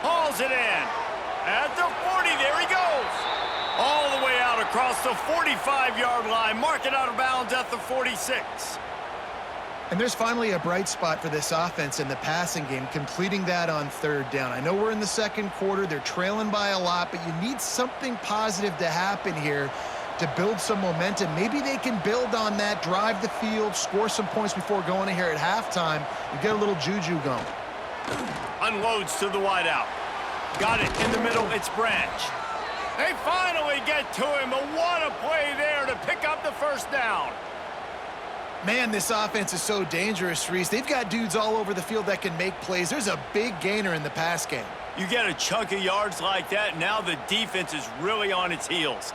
Hauls it in. At the 40, there he goes. All the way out across the 45-yard line. Mark it out of bounds at the 46.
And there's finally a bright spot for this offense in the passing game, completing that on third down. I know we're in the second quarter. They're trailing by a lot, but you need something positive to happen here to build some momentum. Maybe they can build on that, drive the field, score some points before going in here at halftime, and get a little juju going.
Unloads to the wideout. Got it in the middle. It's Branch. They finally get to him, but what a play there to pick up the first down.
Man, this offense is so dangerous, Reese. They've got dudes all over the field that can make plays. There's a big gainer in the pass game.
You get a chunk of yards like that, now the defense is really on its heels.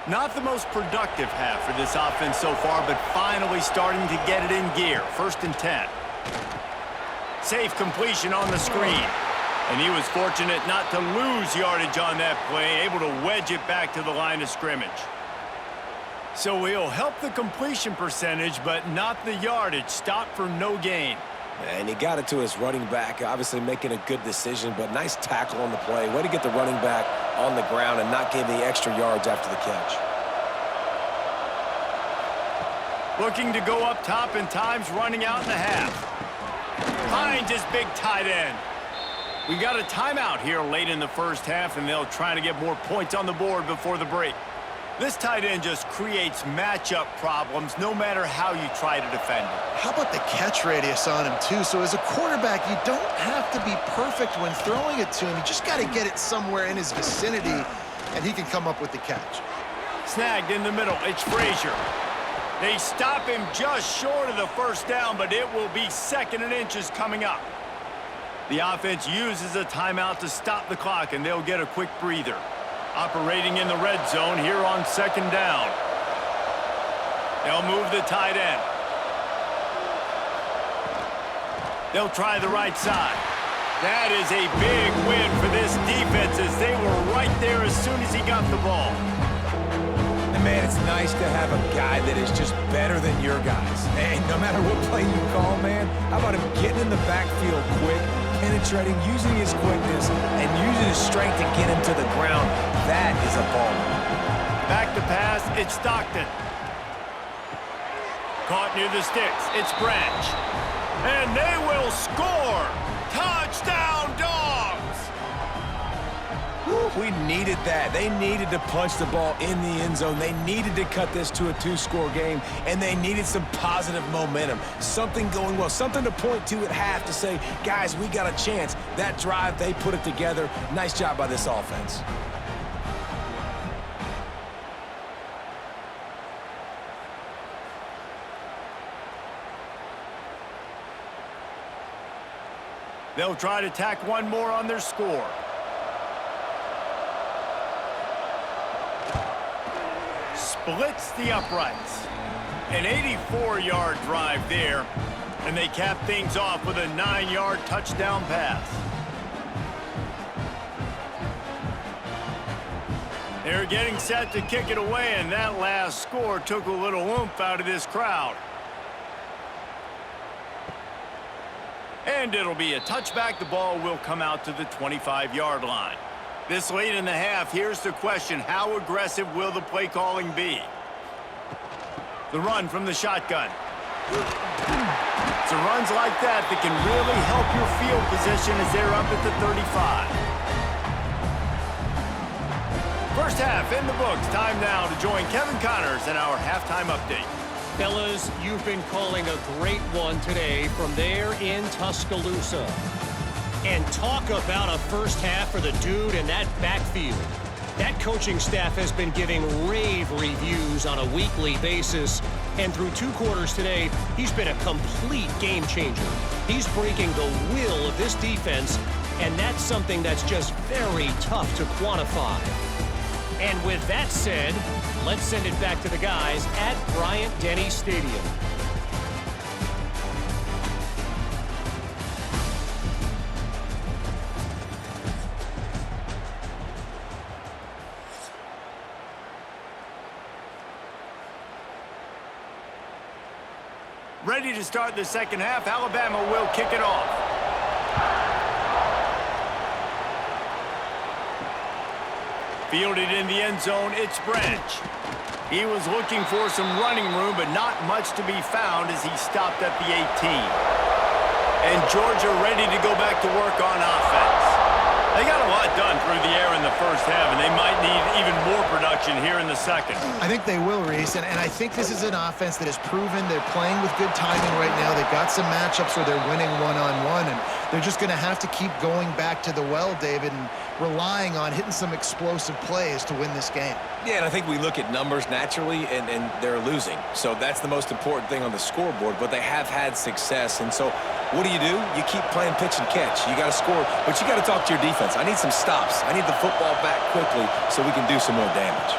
Not the most productive half for this offense so far, but finally starting to get it in gear. 1st and 10. Safe completion on the screen. And he was fortunate not to lose yardage on that play, able to wedge it back to the line of scrimmage. So he'll help the completion percentage, but not the yardage. Stop for no gain.
And he got it to his running back, obviously making a good decision, but nice tackle on the play. Way to get the running back on the ground and not give the extra yards after the catch.
Looking to go up top, and time's running out in the half. Finds his big tight end. We got a timeout here late in the first half, and they'll try to get more points on the board before the break. This tight end just creates matchup problems no matter how you try to defend him.
How about the catch radius on him, too? So as a quarterback, you don't have to be perfect when throwing it to him. You just got to get it somewhere in his vicinity, and he can come up with the catch.
Snagged in the middle. It's Frazier. They stop him just short of the first down, but it will be 2nd and inches coming up. The offense uses a timeout to stop the clock, and they'll get a quick breather. Operating in the red zone here on 2nd down. They'll move the tight end. They'll try the right side. That is a big win for this defense as they were right there as soon as he got the ball.
And man, it's nice to have a guy that is just better than your guys. And no matter what play you call, man, how about him getting in the backfield quick, penetrating, using his quickness, and using his strength to get him to the ground. That is a ball.
Back to pass, it's Stockton. Caught near the sticks, it's Branch. And they will score! Touchdown, Dogs!
Whew.
We needed that. They needed to punch the ball in the end zone. They needed to cut this to a 2-score game, and they needed some positive momentum. Something going well, something to point to at half to say, guys, we got a chance. That drive, they put it together. Nice job by this offense.
They'll try to tack one more on their score. Splits the uprights. An 84-yard drive there, and they cap things off with a 9-yard touchdown pass. They're getting set to kick it away, and that last score took a little oomph out of this crowd. And it'll be a touchback. The ball will come out to the 25-yard line. This late in the half, here's the question. How aggressive will the play calling be? The run from the shotgun. It's the runs like that that can really help your field position as they're up at the 35. First half in the books. Time now to join Kevin Connors in our halftime update.
Fellas, you've been calling a great one today from there in Tuscaloosa. And talk about a first half for the dude in that backfield. That coaching staff has been giving rave reviews on a weekly basis. And through 2 quarters today, he's been a complete game changer. He's breaking the will of this defense, and that's something that's just very tough to quantify. And with that said, let's send it back to the guys at Bryant-Denny Stadium.
Ready to start the second half. Alabama will kick it off. Fielded in the end zone, it's Branch. He was looking for some running room, but not much to be found as he stopped at the 18. And Georgia ready to go back to work on offense. They got a lot done through the air in the first half, and they might need even more production here in the second.
I think they will, Reese, and I think this is an offense that has proven they're playing with good timing right now. They've got some matchups where they're winning one-on-one, and they're just going to have to keep going back to the well, David, and relying on hitting some explosive plays to win this game.
Yeah, and I think we look at numbers naturally, and they're losing. So that's the most important thing on the scoreboard, but they have had success. And so what do? You keep playing pitch and catch. You got to score, but you got to talk to your defense. I need some stops. I need the football back quickly so we can do some more damage.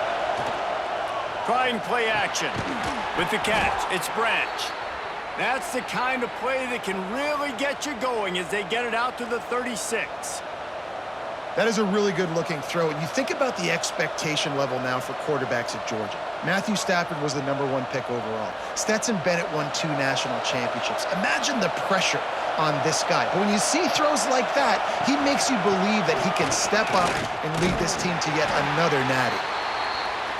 Trying play action with the catch. It's Branch. That's the kind of play that can really get you going as they get it out to the 36.
That is a really good-looking throw. And you think about the expectation level now for quarterbacks at Georgia. Matthew Stafford was the #1 pick overall. Stetson Bennett won 2 national championships. Imagine the pressure on this guy. But when you see throws like that, he makes you believe that he can step up and lead this team to yet another natty.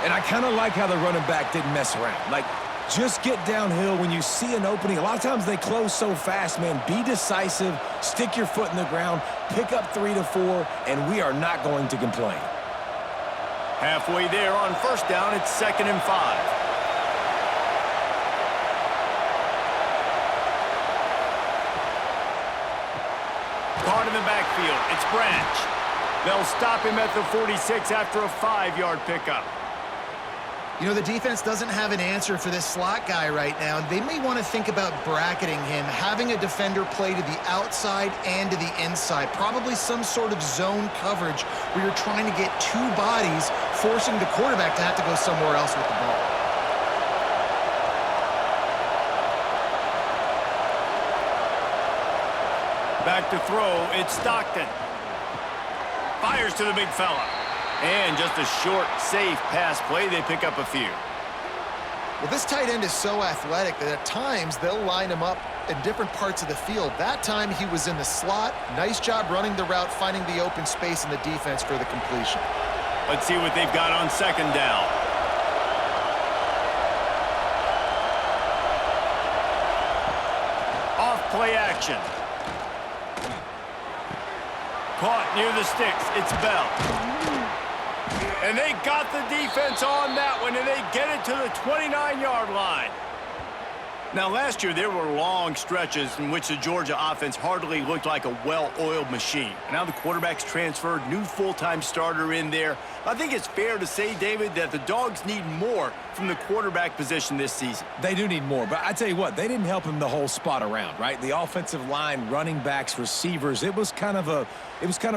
And I kind of like how the running back didn't mess around. Like, just get downhill when you see an opening. A lot of times they close so fast, man. Be decisive, stick your foot in the ground, pick up 3 to 4, and we are not going to complain.
Halfway there on first down, it's 2nd and 5. Caught in the backfield, it's Branch. They'll stop him at the 46 after a 5-yard pickup.
You know, the defense doesn't have an answer for this slot guy right now. They may want to think about bracketing him, having a defender play to the outside and to the inside. Probably some sort of zone coverage where you're trying to get 2 bodies, forcing the quarterback to have to go somewhere else with the ball.
Back to throw, it's Stockton. Fires to the big fella. And just a short, safe pass play. They pick up a few.
Well, this tight end is so athletic that at times they'll line him up in different parts of the field. That time he was in the slot. Nice job running the route, finding the open space in the defense for the completion.
Let's see what they've got on 2nd down. Off play action. caught near the sticks. It's Bell. And they got the defense on that one, and they get it to the 29-yard line. Now, last year, there were long stretches in which the Georgia offense hardly looked like a well-oiled machine. Now the quarterback's transferred, new full-time starter in there. I think it's fair to say, David, that the Dogs need more from the quarterback position this season.
They do need more, but I tell you what, they didn't help him the whole spot around, right? The offensive line, running backs, receivers, it was kind of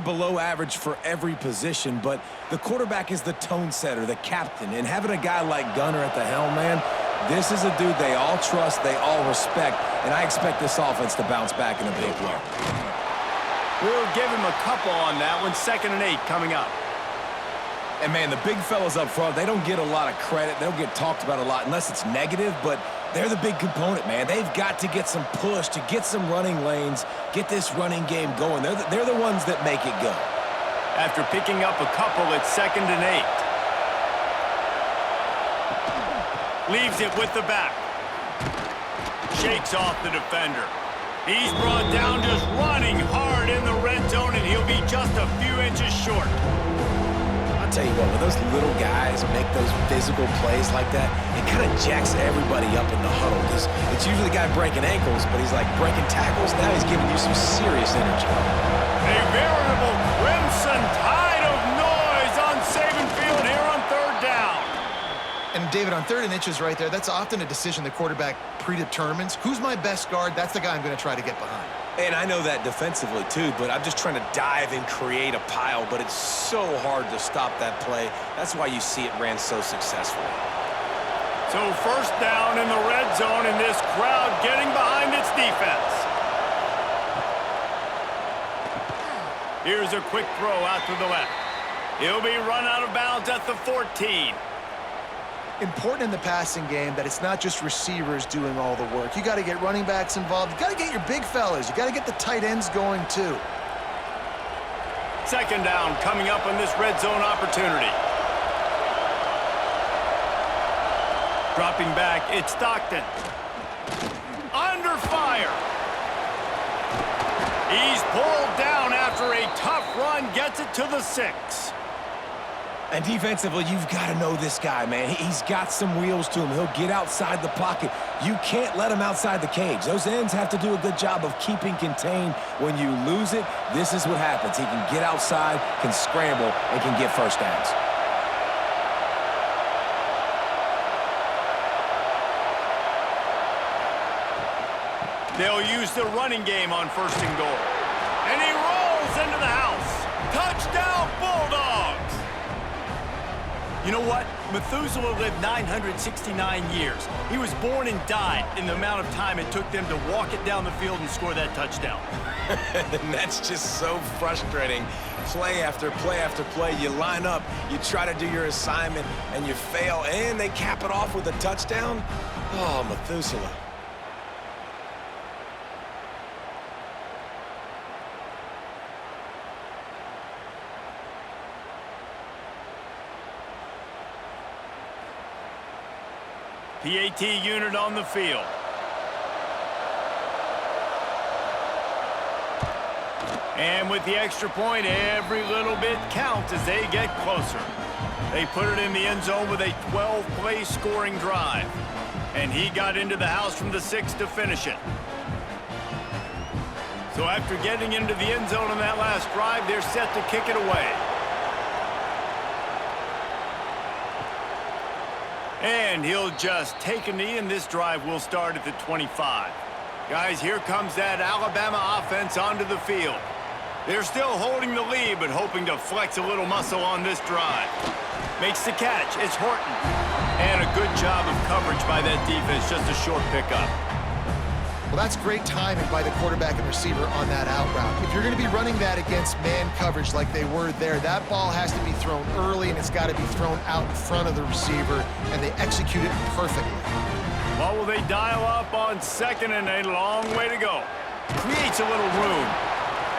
below average for every position, but the quarterback is the tone setter, the captain, and having a guy like Gunner at the helm, man, this is a dude they all trust, they all respect, and I expect this offense to bounce back in a big way.
We'll give him a couple on that one. 2nd and 8 coming up.
And, man, the big fellas up front, they don't get a lot of credit. They don't get talked about a lot unless it's negative, but they're the big component, man. They've got to get some push, to get some running lanes, get this running game going. They're the ones that make it go.
After picking up a couple, it's 2nd and 8. Leaves it with the back. Shakes off the defender. He's brought down just running hard in the red zone, and he'll be just a few inches short.
I'll tell you what, when those little guys make those physical plays like that, it kind of jacks everybody up in the huddle because it's usually the guy breaking ankles, but he's like breaking tackles. Now he's giving you some serious energy.
A veritable crimson tide of noise on Saban Field here on 3rd down.
And, David, on 3rd and inches right there, that's often a decision the quarterback predetermines. Who's my best guard? That's the guy I'm going to try to get behind.
And I know that defensively, too, but I'm just trying to dive and create a pile, but it's so hard to stop that play. That's why you see it ran so successfully.
So 1st down in the red zone, and this crowd getting behind its defense. Here's a quick throw out to the left. He'll be run out of bounds at the 14.
Important in the passing game that it's not just receivers doing all the work. You got to get running backs involved. You got to get your big fellas. You got to get the tight ends going too.
2nd down coming up on this red zone opportunity. Dropping back, it's Stockton. Under fire. He's pulled down after a tough run, gets it to the 6.
And defensively, you've got to know this guy, man. He's got some wheels to him. He'll get outside the pocket. You can't let him outside the cage. Those ends have to do a good job of keeping contained. When you lose it, this is what happens. He can get outside, can scramble, and can get 1st downs.
They'll use the running game on 1st and goal. And he rolls into the house. Touchdown, Bulldogs! You know what? Methuselah lived 969 years. He was born and died in the amount of time it took them to walk it down the field and score that touchdown.
And that's just so frustrating. Play after play after play. You line up, you try to do your assignment, and you fail, and they cap it off with a touchdown? Oh, Methuselah.
PAT unit on the field. And with the extra point, every little bit counts as they get closer. They put it in the end zone with a 12-play scoring drive. And he got into the house from the 6 to finish it. So after getting into the end zone on that last drive, they're set to kick it away. And he'll just take a knee, and this drive will start at the 25. Guys, here comes that Alabama offense onto the field. They're still holding the lead, but hoping to flex a little muscle on this drive. Makes the catch. It's Horton. And a good job of coverage by that defense. Just a short pickup.
Well, that's great timing by the quarterback and receiver on that out route. If you're going to be running that against man coverage like they were there, that ball has to be thrown early, and it's got to be thrown out in front of the receiver, and they execute it perfectly.
What will they dial up on 2nd and a long way to go? Creates a little room,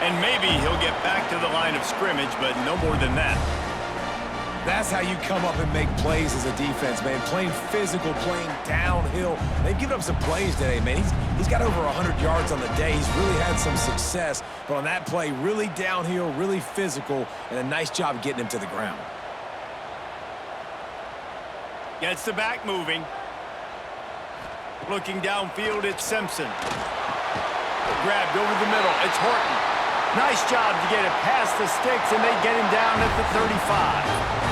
and maybe he'll get back to the line of scrimmage, but no more than that.
That's how you come up and make plays as a defense, man. Playing physical, playing downhill. They've given up some plays today, man. He's got over 100 yards on the day. He's really had some success. But on that play, really downhill, really physical, and a nice job getting him to the ground.
Gets the back moving. Looking downfield, it's Simpson. Grabbed over the middle, it's Horton. Nice job to get it past the sticks, and they get him down at the 35.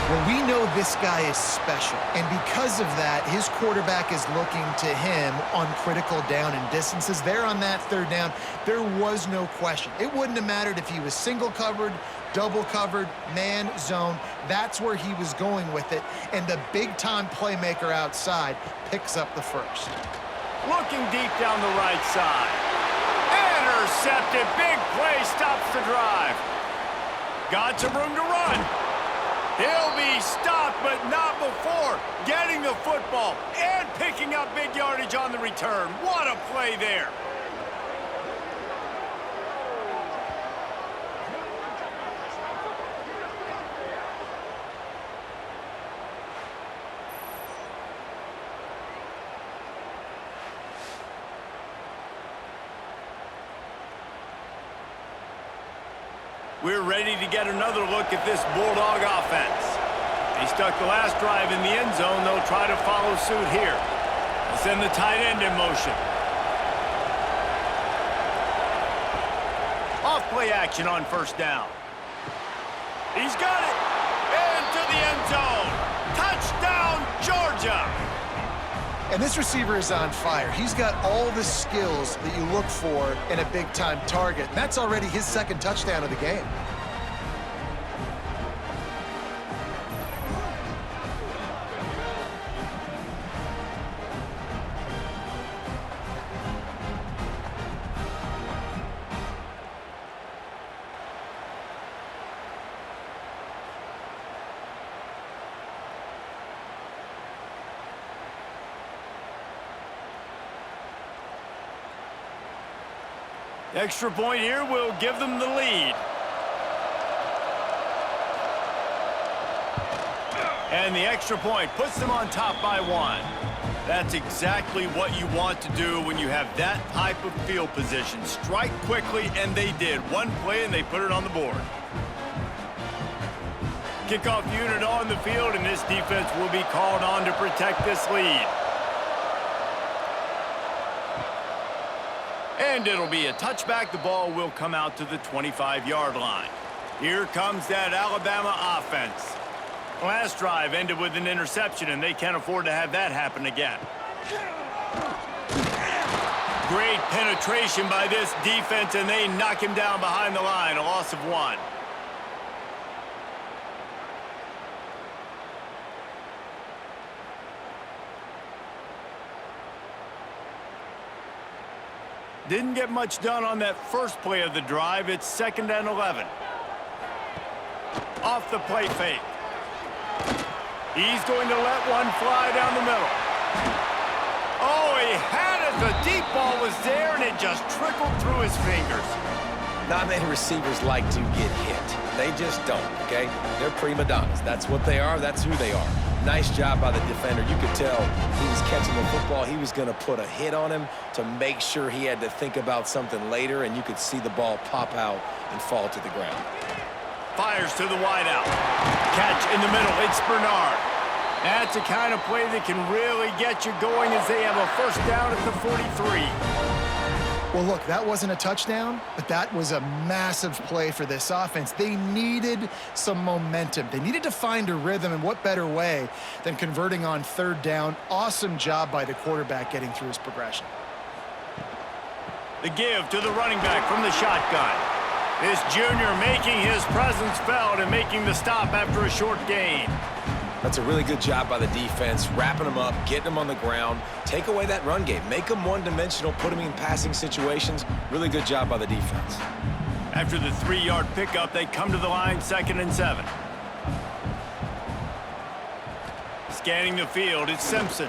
Well, we know this guy is special, and because of that, his quarterback is looking to him on critical down and distances. There on that third down, there was no question. It wouldn't have mattered if he was single covered, double covered, man, zone. That's where he was going with it, and the big-time playmaker outside picks up the first.
Looking deep down the right side. Intercepted. Big play stops the drive. Got some room to run. He'll be stopped, but not before getting the football and picking up big yardage on the return. What a play there. We're ready to get another look at this Bulldog offense. They stuck the last drive in the end zone. They'll try to follow suit here. They'll send the tight end in motion. Off play action on first down. He's got it. Into the end zone. Touchdown, Georgia.
And this receiver is on fire. He's got all the skills that you look for in a big-time target. And that's already his second touchdown of the game.
The extra point here will give them the lead. And the extra point puts them on top by 1. That's exactly what you want to do when you have that type of field position. Strike quickly, and they did. One play, and they put it on the board. Kickoff unit on the field, and this defense will be called on to protect this lead. And it'll be a touchback. The ball will come out to the 25-yard line. Here comes that Alabama offense. Last drive ended with an interception, and they can't afford to have that happen again. Great penetration by this defense, and they knock him down behind the line. A loss of 1. Didn't get much done on that first play of the drive. It's 2nd and 11. Off the play fake. He's going to let one fly down the middle. Oh, he had it. The deep ball was there, and it just trickled through his fingers.
Not many receivers like to get hit. They just don't, okay? They're prima donnas. That's what they are. That's who they are. Nice job by the defender. You could tell he was catching the football. He was going to put a hit on him to make sure he had to think about something later, and you could see the ball pop out and fall to the ground.
Fires to the wideout. Catch in the middle. It's Bernard. That's the kind of play that can really get you going as they have a first down at the 43.
Well, look, that wasn't a touchdown, but that was a massive play for this offense. They needed some momentum. They needed to find a rhythm, and what better way than converting on third down. Awesome job by the quarterback getting through his progression.
The give to the running back from the shotgun. This junior making his presence felt and making the stop after a short gain.
That's a really good job by the defense, wrapping them up, getting them on the ground, take away that run game, make them one-dimensional, put them in passing situations. Really good job by the defense.
After the 3-yard pickup, they come to the line, 2nd and 7. Scanning the field, it's Simpson.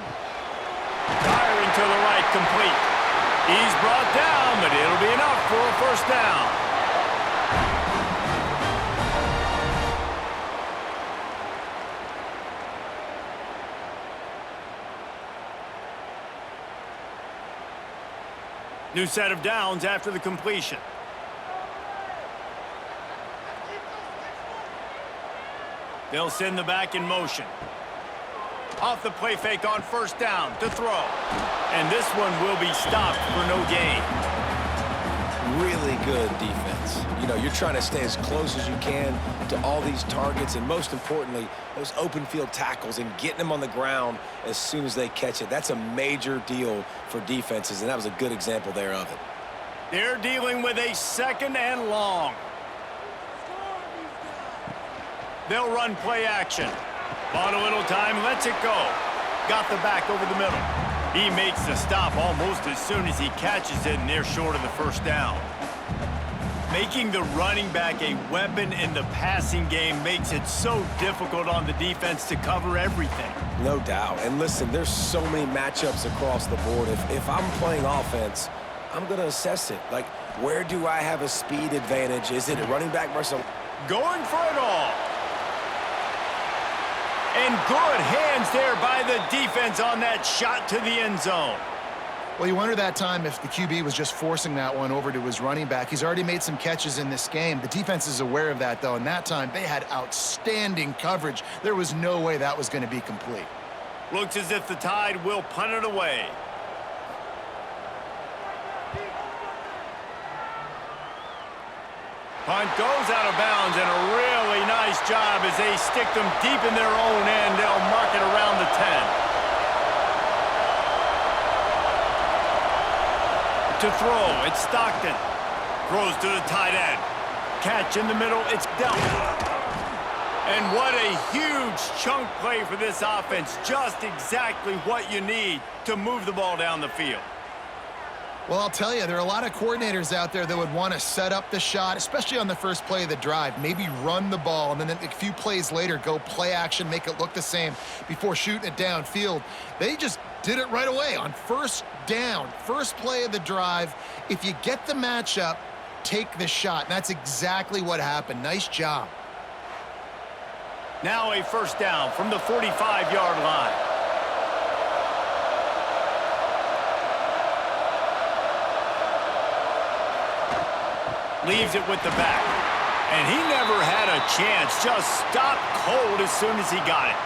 Firing to the right, complete. He's brought down, but it'll be enough for a first down. New set of downs after the completion. They'll send the back in motion. Off the play fake on first down to throw. And this one will be stopped for no gain.
Really good defense. You know, you're trying to stay as close as you can to all these targets, and most importantly, those open field tackles and getting them on the ground as soon as they catch it. That's a major deal for defenses, and that was a good example there of it.
They're dealing with a 2nd and long. They'll run play action. Bought a little time, lets it go. Got the back over the middle. He makes the stop almost as soon as he catches it, and they're short of the first down. Making the running back a weapon in the passing game makes it so difficult on the defense to cover everything.
No doubt. And listen, there's so many matchups across the board. If I'm playing offense, I'm going to assess it. Like, where do I have a speed advantage? Is it a running back versus
going for it all. And good hands there by the defense on that shot to the end zone.
Well, you wonder that time if the QB was just forcing that one over to his running back. He's already made some catches in this game. The defense is aware of that, though, and that time they had outstanding coverage. There was no way that was going to be complete.
Looks as if the Tide will punt it away. Punt goes out of bounds, and a really nice job as they stick them deep in their own end. They'll mark it around the 10. To throw, it's Stockton. Throws to the tight end. Catch in the middle, it's dealt. And what a huge chunk play for this offense. Just exactly what you need to move the ball down the field.
Well, I'll tell you, there are a lot of coordinators out there that would want to set up the shot, especially on the first play of the drive, maybe run the ball, and then a few plays later go play action, make it look the same before shooting it downfield. They just did it right away on first down, first play of the drive. If you get the matchup, take the shot. And that's exactly what happened. Nice job.
Now a first down from the 45-yard line. Leaves it with the back. And he never had a chance. Just stopped cold as soon as he got it.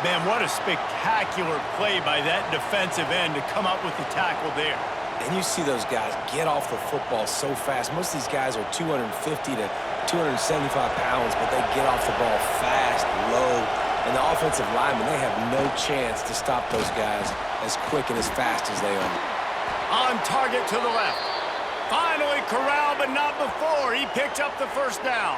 Man, what a spectacular play by that defensive end to come up with the tackle there.
And you see those guys get off the football so fast. Most of these guys are 250 to 275 pounds, but they get off the ball fast, low. And the offensive linemen, they have no chance to stop those guys as quick and as fast as they are.
On target to the left. Finally corralled, but not before. He picks up the first down.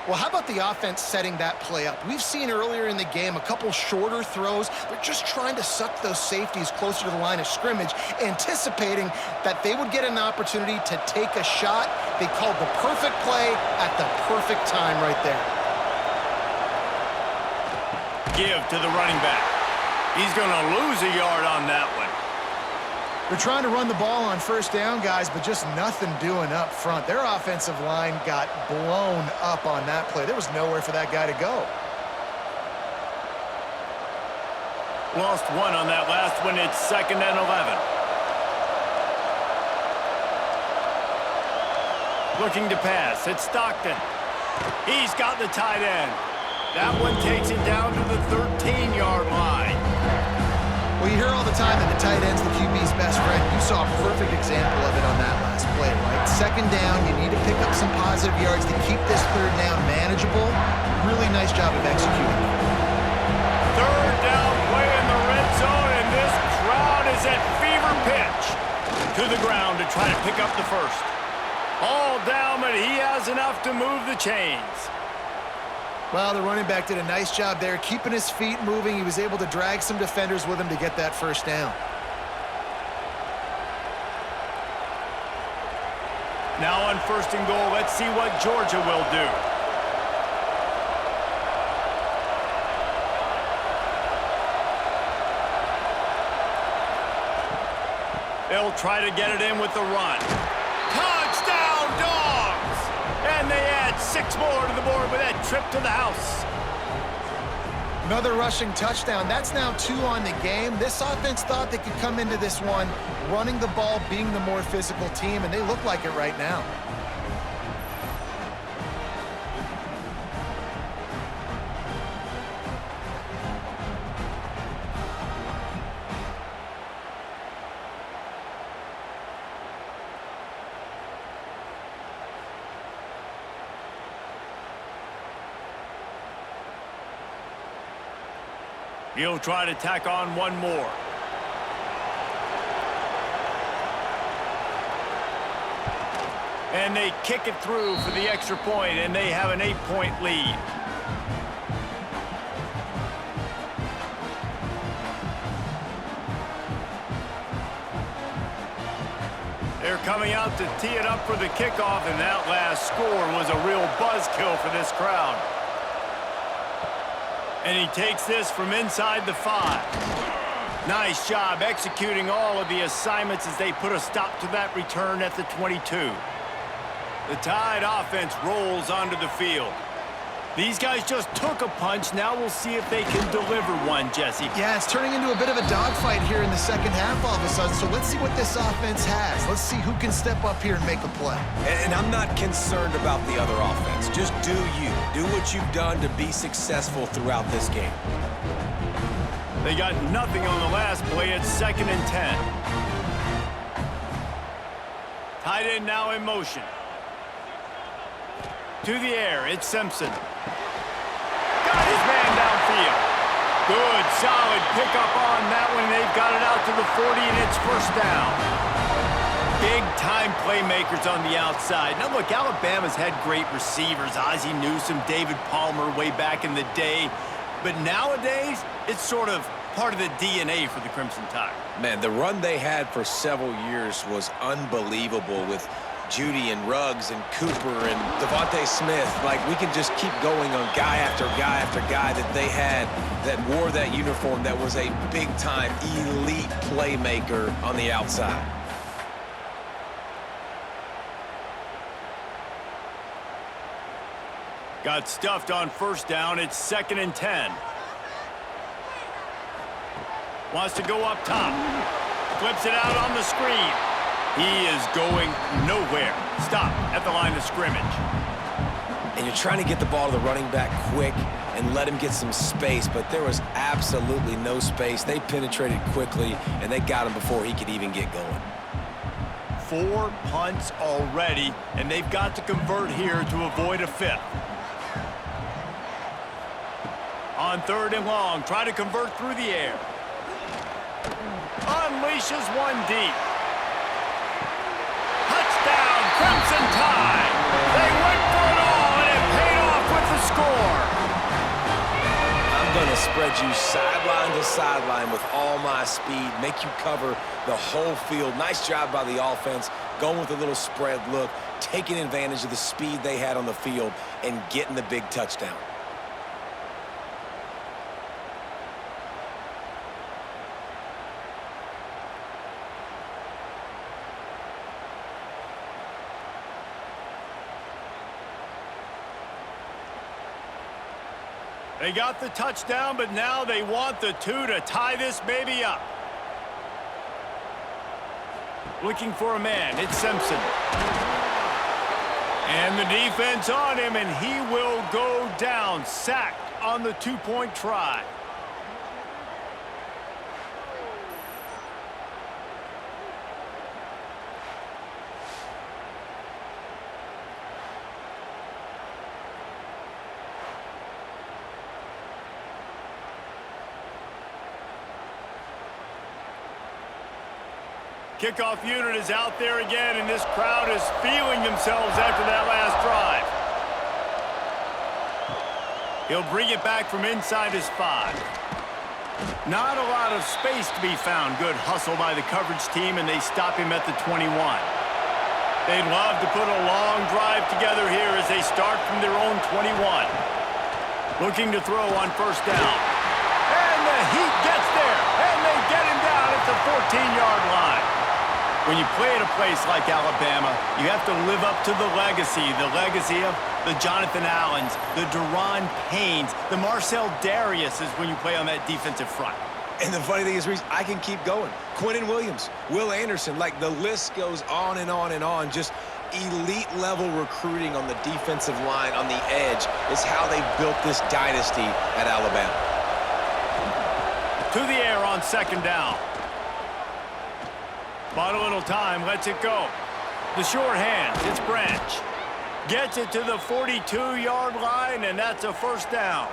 Well, how about the offense setting that play up? We've seen earlier in the game a couple shorter throws. They're just trying to suck those safeties closer to the line of scrimmage, anticipating that they would get an opportunity to take a shot. They called the perfect play at the perfect time right there.
Give to the running back. He's going to lose a yard on that one.
They're trying to run the ball on first down, guys, but just nothing doing up front. Their offensive line got blown up on that play. There was nowhere for that guy to go.
Lost one on that last one. It's 2nd and 11. Looking to pass. It's Stockton. He's got the tight end. That one takes it down to the 13-yard line.
Well, you hear all the time that the tight end's the QB's best friend. You saw a perfect example of it on that last play, right? 2nd down, you need to pick up some positive yards to keep this 3rd down manageable. Really nice job of executing.
3rd down play in the red zone, and this crowd is at fever pitch. To the ground to try to pick up the first. All down, but he has enough to move the chains.
Well, the running back did a nice job there, keeping his feet moving. He was able to drag some defenders with him to get that first down.
Now on 1st and goal, let's see what Georgia will do. They'll try to get it in with the run. Touchdown, Dogs! And they add 6 more to the board with that trip to the house.
Another rushing touchdown. That's now 2 on the game. This offense thought they could come into this one running the ball, being the more physical team, and they look like it right now.
He'll try to tack on one more. And they kick it through for the extra point, and they have an 8-point lead. They're coming out to tee it up for the kickoff, and that last score was a real buzzkill for this crowd. And he takes this from inside the 5. Nice job executing all of the assignments as they put a stop to that return at the 22. The Tide offense rolls onto the field. These guys just took a punch. Now we'll see if they can deliver one, Jesse.
Yeah, it's turning into a bit of a dogfight here in the second half all of a sudden. So let's see what this offense has. Let's see who can step up here and make a play.
And I'm not concerned about the other offense. Just do you. Do what you've done to be successful throughout this game.
They got nothing on the last play. It's 2nd and 10. Tight end now in motion. To the air, it's Simpson. Got his man downfield. Good, solid pickup on that one. They've got it out to the 40, and it's 1st down. Big-time playmakers on the outside. Now, look, Alabama's had great receivers. Ozzie Newsome, David Palmer way back in the day. But nowadays, it's sort of part of the DNA for the Crimson Tide.
Man, the run they had for several years was unbelievable with Judy and Ruggs and Cooper and Devontae Smith. Like, we can just keep going on guy after guy after guy that they had that wore that uniform that was a big-time elite playmaker on the outside.
Got stuffed on 1st down. It's 2nd and 10. Wants to go up top. Flips it out on the screen. He is going nowhere. Stop at the line of scrimmage.
And you're trying to get the ball to the running back quick and let him get some space, but there was absolutely no space. They penetrated quickly, and they got him before he could even get going.
4 punts already, and they've got to convert here to avoid a 5th. On 3rd and long, try to convert through the air. Unleashes one deep. Touchdown, Crimson Tide. They went for it all, and it paid off with the score.
I'm going to spread you sideline to sideline with all my speed, make you cover the whole field. Nice job by the offense, going with a little spread look, taking advantage of the speed they had on the field, and getting the big touchdown.
They got the touchdown, but now they want the 2 to tie this baby up. Looking for a man. It's Simpson. And the defense on him, and he will go down. Sacked on the 2-point try. Kickoff unit is out there again, and this crowd is feeling themselves after that last drive. He'll bring it back from inside his 5. Not a lot of space to be found. Good hustle by the coverage team, and they stop him at the 21. They'd love to put a long drive together here as they start from their own 21. Looking to throw on 1st down. And the heat gets there, and they get him down at the 14-yard line. When you play at a place like Alabama, you have to live up to the legacy of the Jonathan Allens, the Deron Paynes, the Marcel Dariuses when you play on that defensive front.
And the funny thing is, Reese, I can keep going. Quentin Williams, Will Anderson, like the list goes on and on and on. Just elite level recruiting on the defensive line, on the edge, is how they built this dynasty at Alabama.
To the air on second down. Bought a little time, lets it go. The short hands, it's Branch. Gets it to the 42-yard line, and that's a first down.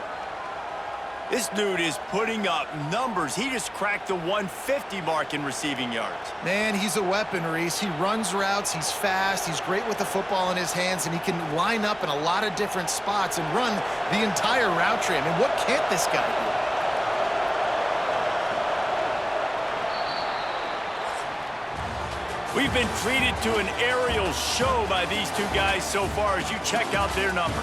This dude is putting up numbers. He just cracked the 150 mark in receiving yards.
Man, he's a weapon, Reese. He runs routes, he's fast, he's great with the football in his hands, and he can line up in a lot of different spots and run the entire route tree. I mean, what can't this guy do?
We've been treated to an aerial show by these two guys so far as you check out their numbers.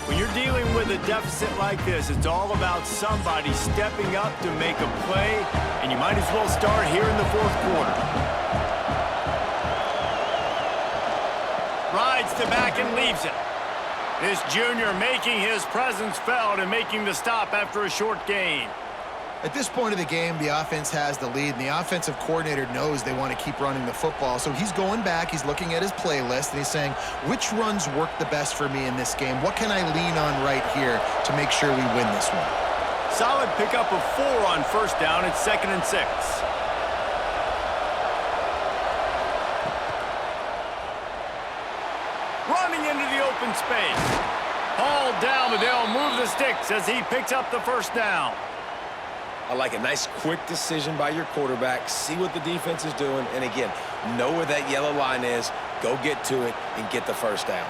When you're dealing with a deficit like this, it's all about somebody stepping up to make a play, and you might as well start here in the fourth quarter. Rides to back and leaves it. This junior making his presence felt and making the stop after a short gain.
At this point of the game, the offense has the lead, and the offensive coordinator knows they want to keep running the football. So he's going back, he's looking at his playlist, and he's saying, which runs work the best for me in this game? What can I lean on right here to make sure we win this one?
Solid pickup of 4 on first down. It's 2nd and 6. Running into the open space. Hauled down, but they'll move the sticks as he picks up the first down.
I like a nice quick decision by your quarterback. See what the defense is doing. And again, know where that yellow line is. Go get to it and get the first down.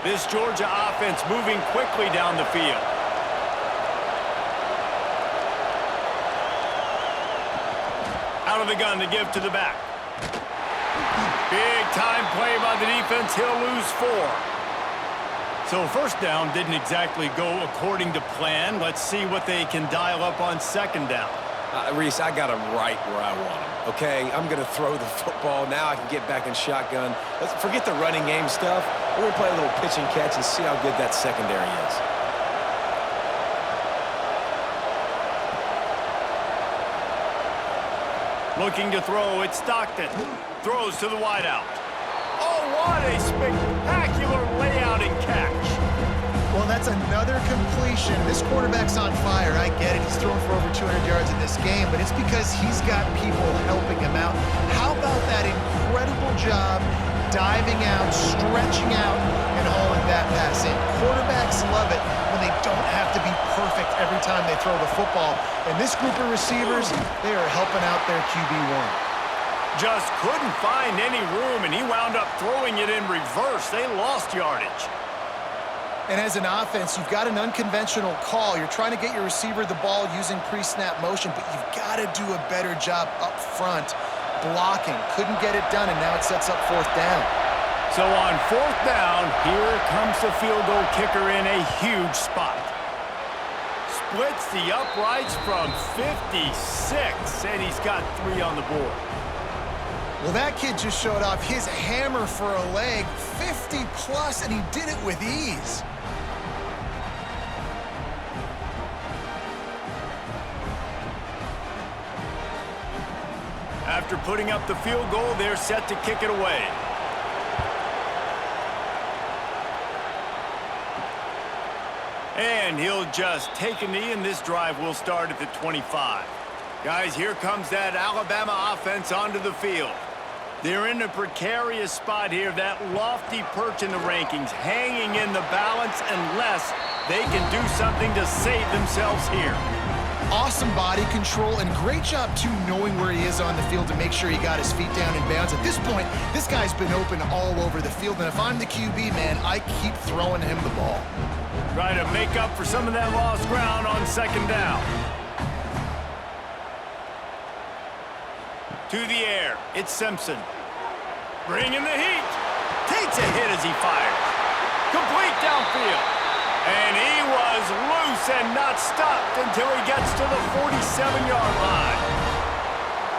This Georgia offense moving quickly down the field. Out of the gun to give to the back. Big time play by the defense. He'll lose 4. So first down didn't exactly go according to plan. Let's see what they can dial up on second down.
Reese, I got him right where I want him, okay? I'm going to throw the football. Now I can get back in shotgun. Let's forget the running game stuff. We're going to play a little pitch and catch and see how good that secondary is.
Looking to throw, it's Stockton. Throws to the wideout. Oh, what a spectacular layout and catch.
Well, that's another completion. This quarterback's on fire. I get it. He's thrown for over 200 yards in this game, but it's because he's got people helping him out. How about that incredible job diving out, stretching out, and hauling that pass in? Quarterbacks love it when they don't have to be perfect every time they throw the football. And this group of receivers, they are helping out their QB1.
Just couldn't find any room, and he wound up throwing it in reverse. They lost yardage.
And as an offense, you've got an unconventional call. You're trying to get your receiver the ball using pre-snap motion, but you've got to do a better job up front blocking. Couldn't get it done, and now it sets up fourth down.
So on fourth down, here comes the field goal kicker in a huge spot. Splits the uprights from 56, and he's got 3 on the board.
Well, that kid just showed off his hammer for a leg, 50+, and he did it with ease.
After putting up the field goal, they're set to kick it away. And he'll just take a knee, and this drive will start at the 25. Guys, here comes that Alabama offense onto the field. They're in a precarious spot here, that lofty perch in the rankings, hanging in the balance unless they can do something to save themselves here.
Awesome body control and great job, too, knowing where he is on the field to make sure he got his feet down in bounds. At this point, this guy's been open all over the field, and if I'm the QB, man, I keep throwing him the ball.
Try to make up for some of that lost ground on second down. To the air, it's Simpson. Bringing the heat. Takes a hit as he fires. Complete downfield. And he was loose and not stopped until he gets to the 47-yard line.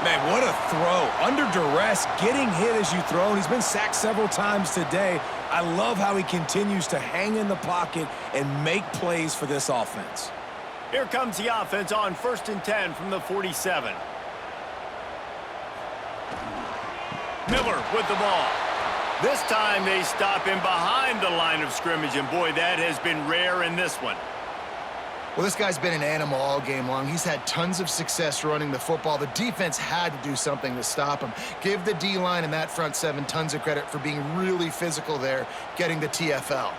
Man, what a throw. Under duress, getting hit as you throw. And he's been sacked several times today. I love how he continues to hang in the pocket and make plays for this offense.
Here comes the offense on 1st and 10 from the 47. Miller with the ball. This time they stop him behind the line of scrimmage, and boy, that has been rare in this one.
Well, this guy's been an animal all game long. He's had tons of success running the football. The defense had to do something to stop him. Give the D-line and that front seven tons of credit for being really physical there, getting the TFL.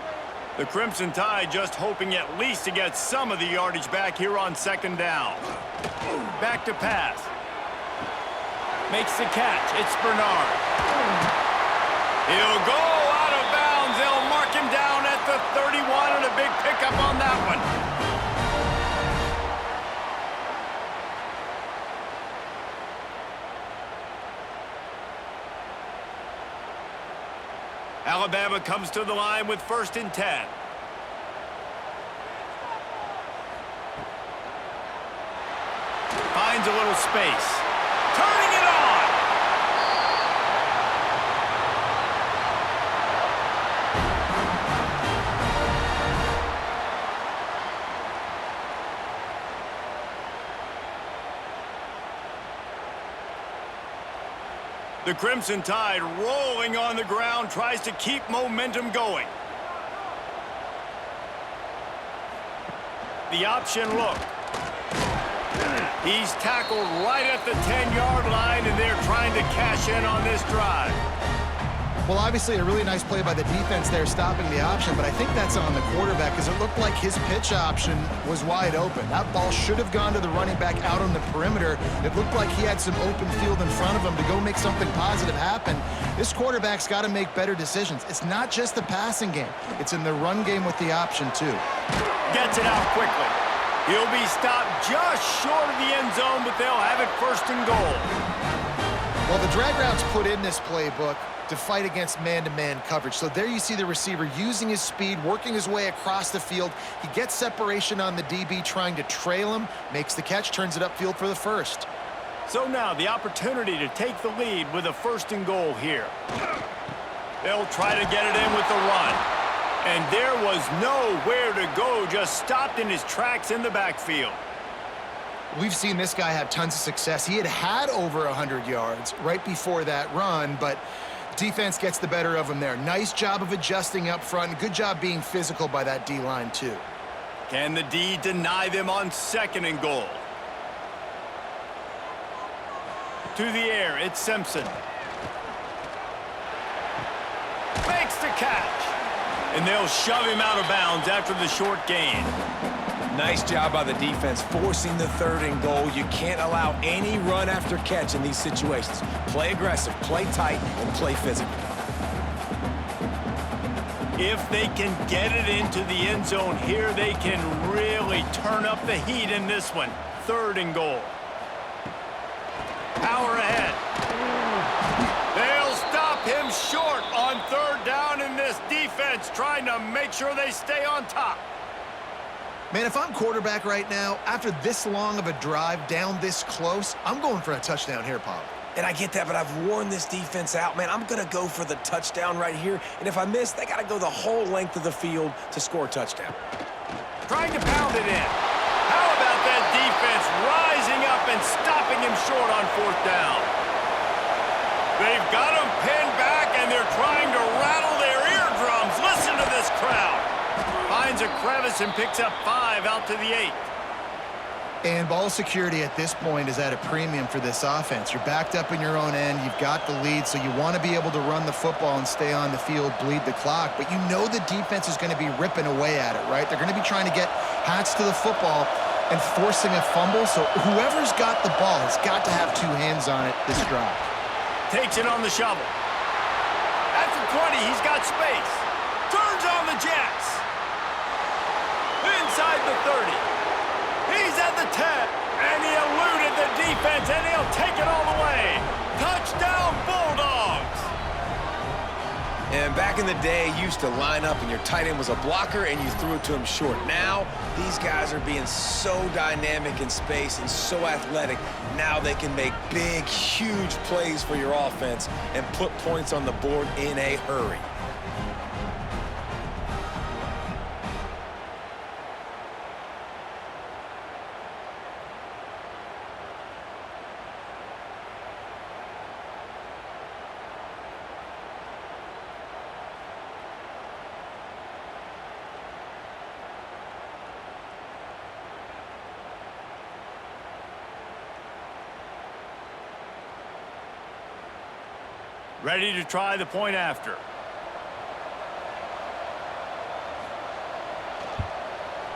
The Crimson Tide just hoping at least to get some of the yardage back here on 2nd down. Back to pass. Makes the catch. It's Bernard. He'll go out of bounds. They'll mark him down at the 31 and a big pickup on that one. Alabama comes to the line with 1st and 10. Finds a little space. Turning it on! The Crimson Tide rolling on the ground, tries to keep momentum going. The option look. He's tackled right at the 10-yard line, and they're trying to cash in on this drive.
Well, obviously a really nice play by the defense there stopping the option, but I think that's on the quarterback because it looked like his pitch option was wide open. That ball should have gone to the running back out on the perimeter. It looked like he had some open field in front of him to go make something positive happen. This quarterback's got to make better decisions. It's not just the passing game. It's in the run game with the option, too.
Gets it out quickly. He'll be stopped just short of the end zone, but they'll have it 1st and goal.
Well, the drag route's put in this playbook to fight against man-to-man coverage. So there you see the receiver using his speed, working his way across the field. He gets separation on the DB, trying to trail him, makes the catch, turns it upfield for the 1st.
So now the opportunity to take the lead with a 1st and goal here. They'll try to get it in with the run. And there was nowhere to go, just stopped in his tracks in the backfield.
We've seen this guy have tons of success. He had over 100 yards right before that run, but defense gets the better of him there. Nice job of adjusting up front. Good job being physical by that D-line, too.
Can the D deny them on 2nd and goal? To the air, it's Simpson. Makes the catch. And they'll shove him out of bounds after the short gain.
Nice job by the defense forcing the 3rd and goal. You can't allow any run after catch in these situations. Play aggressive, play tight, and play physical.
If they can get it into the end zone here, they can really turn up the heat in this one. 3rd and goal. Power ahead. They'll stop him short on 3rd down in this defense, trying to make sure they stay on top.
Man, if I'm quarterback right now, after this long of a drive down this close, I'm going for a touchdown here, Paul.
And I get that, but I've worn this defense out. Man, I'm going to go for the touchdown right here. And if I miss, they got to go the whole length of the field to score a touchdown.
Trying to pound it in. How about that defense rising up and stopping him short on 4th down? They've got him pinned back, and they're trying to rattle their eardrums. Listen to this crowd. Finds a crevice and picks up 5 out to the 8.
And ball security at this point is at a premium for this offense. You're backed up in your own end. You've got the lead, so you want to be able to run the football and stay on the field, bleed the clock. But you know the defense is going to be ripping away at it, right? They're going to be trying to get hats to the football and forcing a fumble. So whoever's got the ball has got to have 2 hands on it this drive.
Takes it on the shovel. At the 20, he's got space. Turns on the Jets. Inside the 30. He's at the 10. And he eluded the defense, and he'll take it all the way. Touchdown, Bulldogs.
And back in the day, you used to line up and your tight end was a blocker and you threw it to him short. Now, these guys are being so dynamic in space and so athletic. Now they can make big, huge plays for your offense and put points on the board in a hurry.
Ready to try the point after.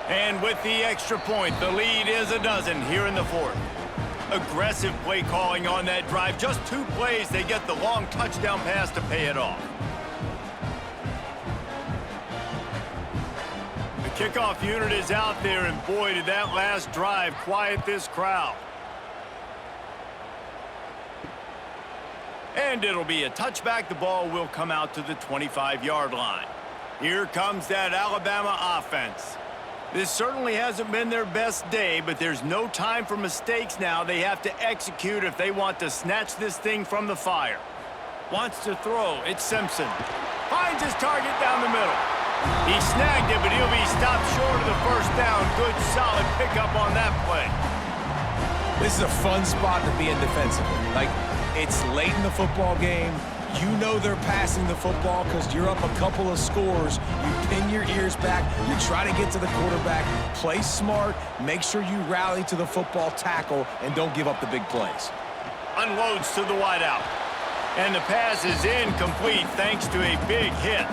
And with the extra point, the lead is a dozen here in the fourth. Aggressive play calling on that drive. Just 2 plays, they get the long touchdown pass to pay it off. The kickoff unit is out there, and boy, did that last drive quiet this crowd. And it'll be a touchback. The ball will come out to the 25-yard line. Here comes that Alabama offense. This certainly hasn't been their best day, but there's no time for mistakes now. They have to execute if they want to snatch this thing from the fire. Wants to throw. It's Simpson. Finds his target down the middle. He snagged it, but he'll be stopped short of the first down. Good, solid pickup on that play.
This is a fun spot to be in defensively. It's late in the football game. You know they're passing the football because you're up a couple of scores. You pin your ears back. You try to get to the quarterback. Play smart. Make sure you rally to the football tackle and don't give up the big plays.
Unloads to the wideout. And the pass is incomplete thanks to a big hit.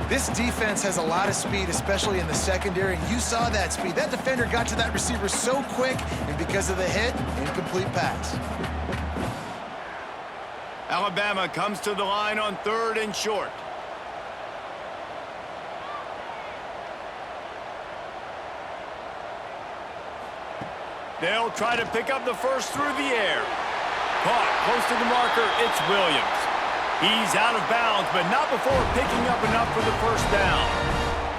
This defense has a lot of speed, especially in the secondary. You saw that speed. That defender got to that receiver so quick, and because of the hit, incomplete pass.
Alabama comes to the line on 3rd and short. They'll try to pick up the first through the air. Caught close to the marker. It's Williams. He's out of bounds, but not before picking up enough for the first down.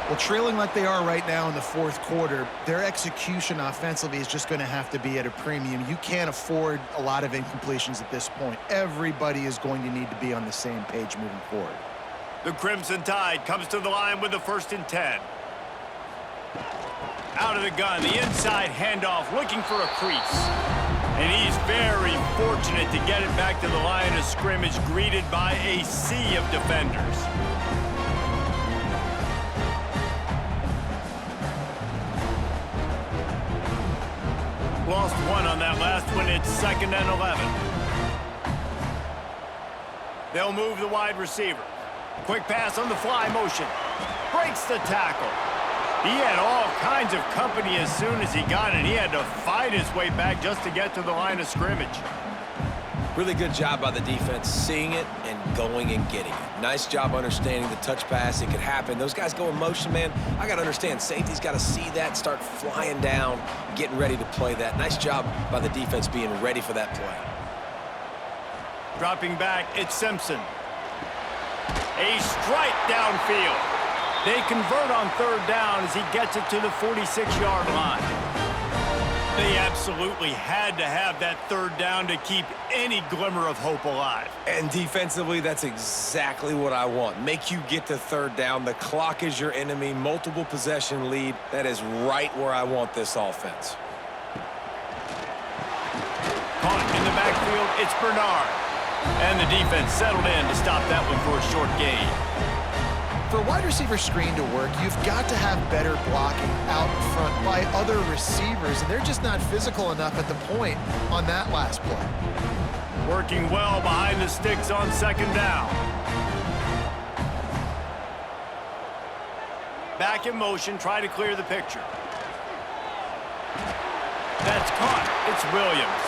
Well, trailing like they are right now in the fourth quarter, their execution offensively is just going to have to be at a premium. You can't afford a lot of incompletions at this point. Everybody is going to need to be on the same page moving forward.
The Crimson Tide comes to the line with the 1st and 10. Out of the gun, the inside handoff, looking for a crease. And he's very fortunate to get it back to the line of scrimmage, greeted by a sea of defenders. Lost 1 on that last one. It's 2nd and 11. They'll move the wide receiver. Quick pass on the fly motion. Breaks the tackle. He had all kinds of company as soon as he got it. He had to fight his way back just to get to the line of scrimmage.
Really good job by the defense, seeing it and going and getting it. Nice job understanding the touch pass. It could happen. Those guys go in motion, man. I got to understand, safety's got to see that, start flying down, getting ready to play that. Nice job by the defense being ready for that play.
Dropping back, it's Simpson. A strike downfield. They convert on 3rd down as he gets it to the 46-yard line. They absolutely had to have that 3rd down to keep any glimmer of hope alive.
And defensively, that's exactly what I want. Make you get to 3rd down. The clock is your enemy. Multiple possession lead. That is right where I want this offense.
Caught in the backfield, it's Bernard. And the defense settled in to stop that one for a short gain.
For a wide receiver screen to work, you've got to have better blocking out in front by other receivers, and they're just not physical enough at the point on that last play.
Working well behind the sticks on 2nd down. Back in motion, try to clear the picture. That's caught. It's Williams.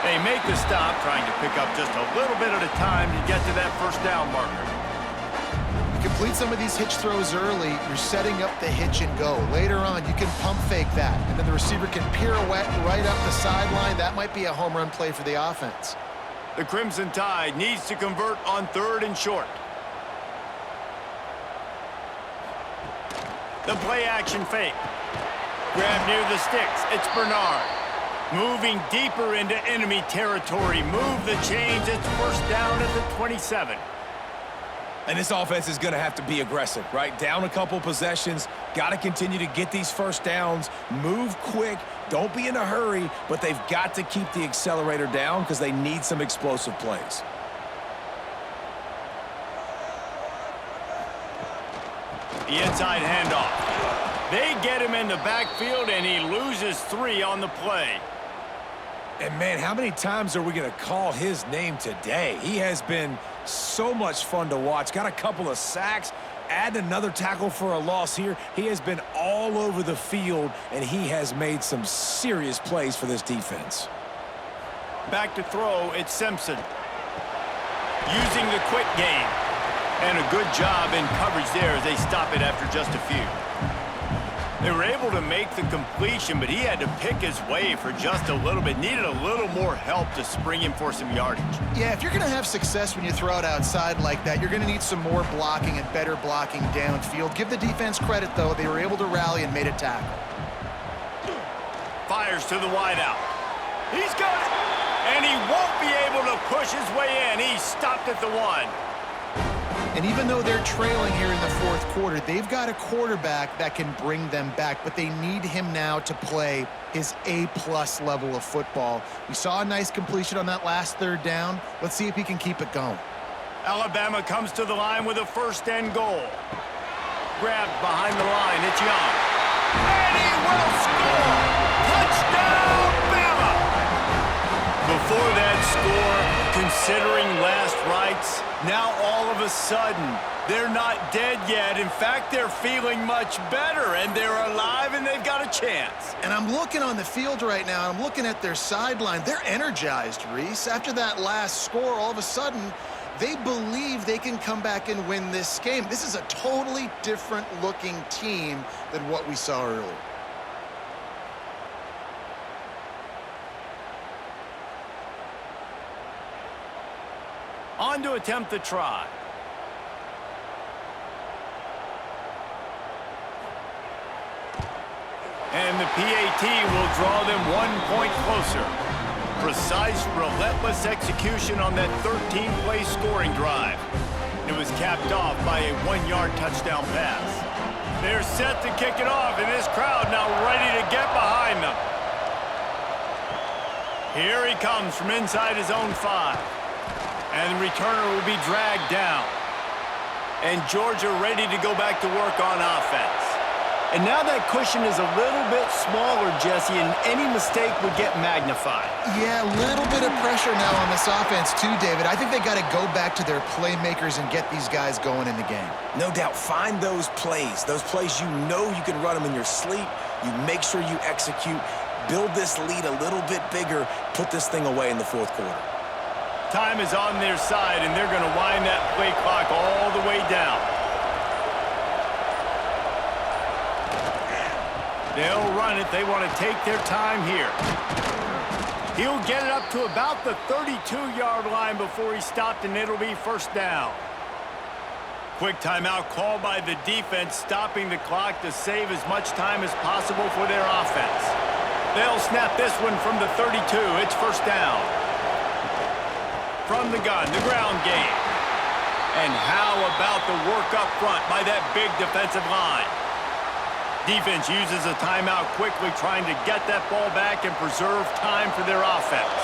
They make the stop, trying to pick up just a little bit at a time to get to that 1st down marker.
Complete some of these hitch throws early, you're setting up the hitch and go. Later on, you can pump fake that, and then the receiver can pirouette right up the sideline. That might be a home run play for the offense.
The Crimson Tide needs to convert on 3rd and short. The play action fake. Grab near the sticks. It's Bernard. Moving deeper into enemy territory. Move the chains. It's first down at the 27.
And this offense is going to have to be aggressive, right? Down a couple possessions. Got to continue to get these first downs. Move quick. Don't be in a hurry, but they've got to keep the accelerator down because they need some explosive plays.
The inside handoff. They get him in the backfield, and he loses 3 on the play.
And, man, how many times are we going to call his name today? He has been so much fun to watch. Got a couple of sacks. Add another tackle for a loss here. He has been all over the field, and he has made some serious plays for this defense.
Back to throw, it's Simpson. Using the quick game. And a good job in coverage there as they stop it after just a few. They were able to make the completion, but he had to pick his way for just a little bit. Needed a little more help to spring him for some yardage.
Yeah, if you're going to have success when you throw it outside like that, you're going to need some more blocking and better blocking downfield. Give the defense credit, though. They were able to rally and made a tackle.
Fires to the wideout. He's got it. And he won't be able to push his way in. He stopped at the 1.
And even though they're trailing here in the fourth quarter, they've got a quarterback that can bring them back, but they need him now to play his A-plus level of football. We saw a nice completion on that last third down. Let's see if he can keep it going.
Alabama comes to the line with a first and goal. Grabbed behind the line, it's Young. And he will score! Touchdown, Bama! Before that score, considering last rites, now all of a sudden, they're not dead yet. In fact, they're feeling much better, and they're alive, and they've got a chance.
And I'm looking on the field right now, and I'm looking at their sideline. They're energized, Reese. After that last score, all of a sudden, they believe they can come back and win this game. This is a totally different-looking team than what we saw earlier.
On to attempt the try. And the PAT will draw them 1 point closer. Precise, relentless execution on that 13-play scoring drive. It was capped off by a 1-yard touchdown pass. They're set to kick it off, and this crowd now ready to get behind them. Here he comes from inside his own 5. And the returner will be dragged down. And Georgia ready to go back to work on offense. And now that cushion is a little bit smaller, Jesse, and any mistake would get magnified.
Yeah, a little bit of pressure now on this offense too, David. I think they got to go back to their playmakers and get these guys going in the game.
No doubt. Find those plays you know you can run them in your sleep. You make sure you execute. Build this lead a little bit bigger. Put this thing away in the fourth quarter.
Time is on their side, and they're going to wind that play clock all the way down. They'll run it. They want to take their time here. He'll get it up to about the 32-yard line before he's stopped, and it'll be first down. Quick timeout called by the defense, stopping the clock to save as much time as possible for their offense. They'll snap this one from the 32. It's first down. From the gun, the ground game. And how about the work up front by that big defensive line? Defense uses a timeout quickly, trying to get that ball back and preserve time for their offense.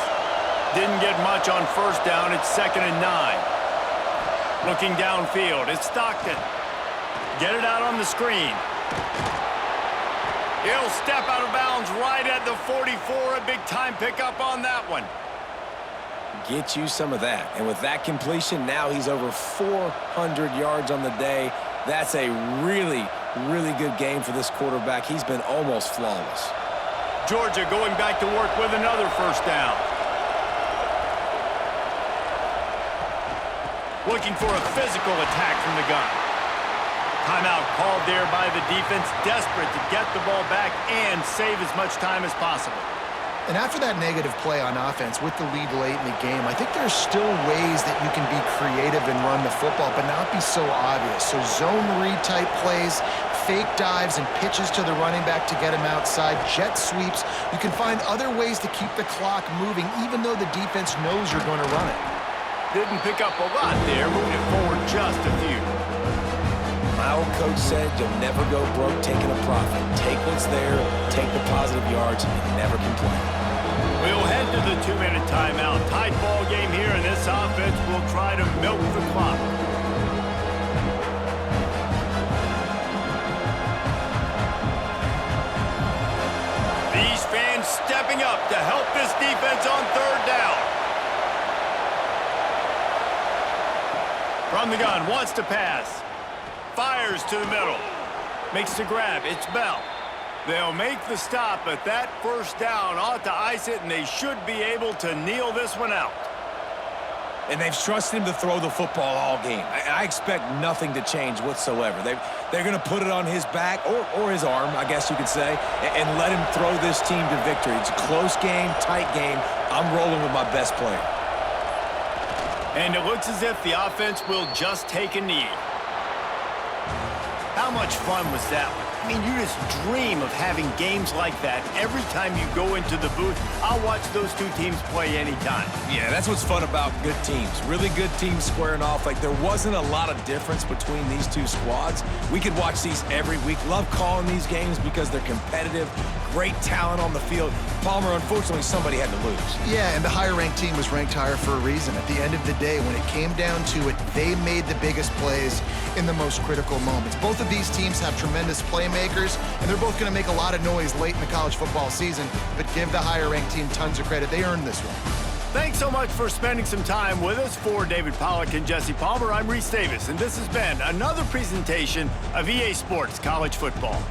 Didn't get much on first down. It's 2nd and 9. Looking downfield, it's Stockton. Get it out on the screen. He'll step out of bounds right at the 44. A big time pickup on that one.
Get you some of that. And with that completion, now he's over 400 yards on the day. That's a really, really good game for this quarterback. He's been almost flawless.
Georgia going back to work with another first down. Looking for a physical attack from the gun. Timeout called there by the defense, desperate to get the ball back and save as much time as possible.
And after that negative play on offense with the lead late in the game, I think there's still ways that you can be creative and run the football, but not be so obvious. So zone read type plays, fake dives and pitches to the running back to get him outside, jet sweeps. You can find other ways to keep the clock moving, even though the defense knows you're going to run it.
Didn't pick up a lot there, moving it forward just a few.
My old coach said you'll never go broke taking a profit. Take what's there, take the positive yards, and never complain.
We'll head to the 2-minute timeout. Tight ball game here, and this offense will try to milk the clock. These fans stepping up to help this defense on third down. From the gun, wants to pass. Fires to the middle. Makes the grab. It's Bell. They'll make the stop, but that first down ought to ice it, and they should be able to kneel this one out.
And they've trusted him to throw the football all game. I expect nothing to change whatsoever. They're going to put it on his back, or his arm, I guess you could say, and let him throw this team to victory. It's a close game, tight game. I'm rolling with my best player.
And it looks as if the offense will just take a knee. How much fun was that one? I mean, you just dream of having games like that every time you go into the booth. I'll watch those two teams play anytime.
Yeah, that's what's fun about good teams. Really good teams squaring off. Like, there wasn't a lot of difference between these two squads. We could watch these every week. Love calling these games because they're competitive. Great talent on the field. Palmer, unfortunately, somebody had to lose.
Yeah, and the higher-ranked team was ranked higher for a reason. At the end of the day, when it came down to it, they made the biggest plays in the most critical moments. Both of these teams have tremendous playmakers, and they're both going to make a lot of noise late in the college football season, but give the higher-ranked team tons of credit. They earned this one.
Thanks so much for spending some time with us. For David Pollack and Jesse Palmer, I'm Reese Davis, and this has been another presentation of EA Sports College Football.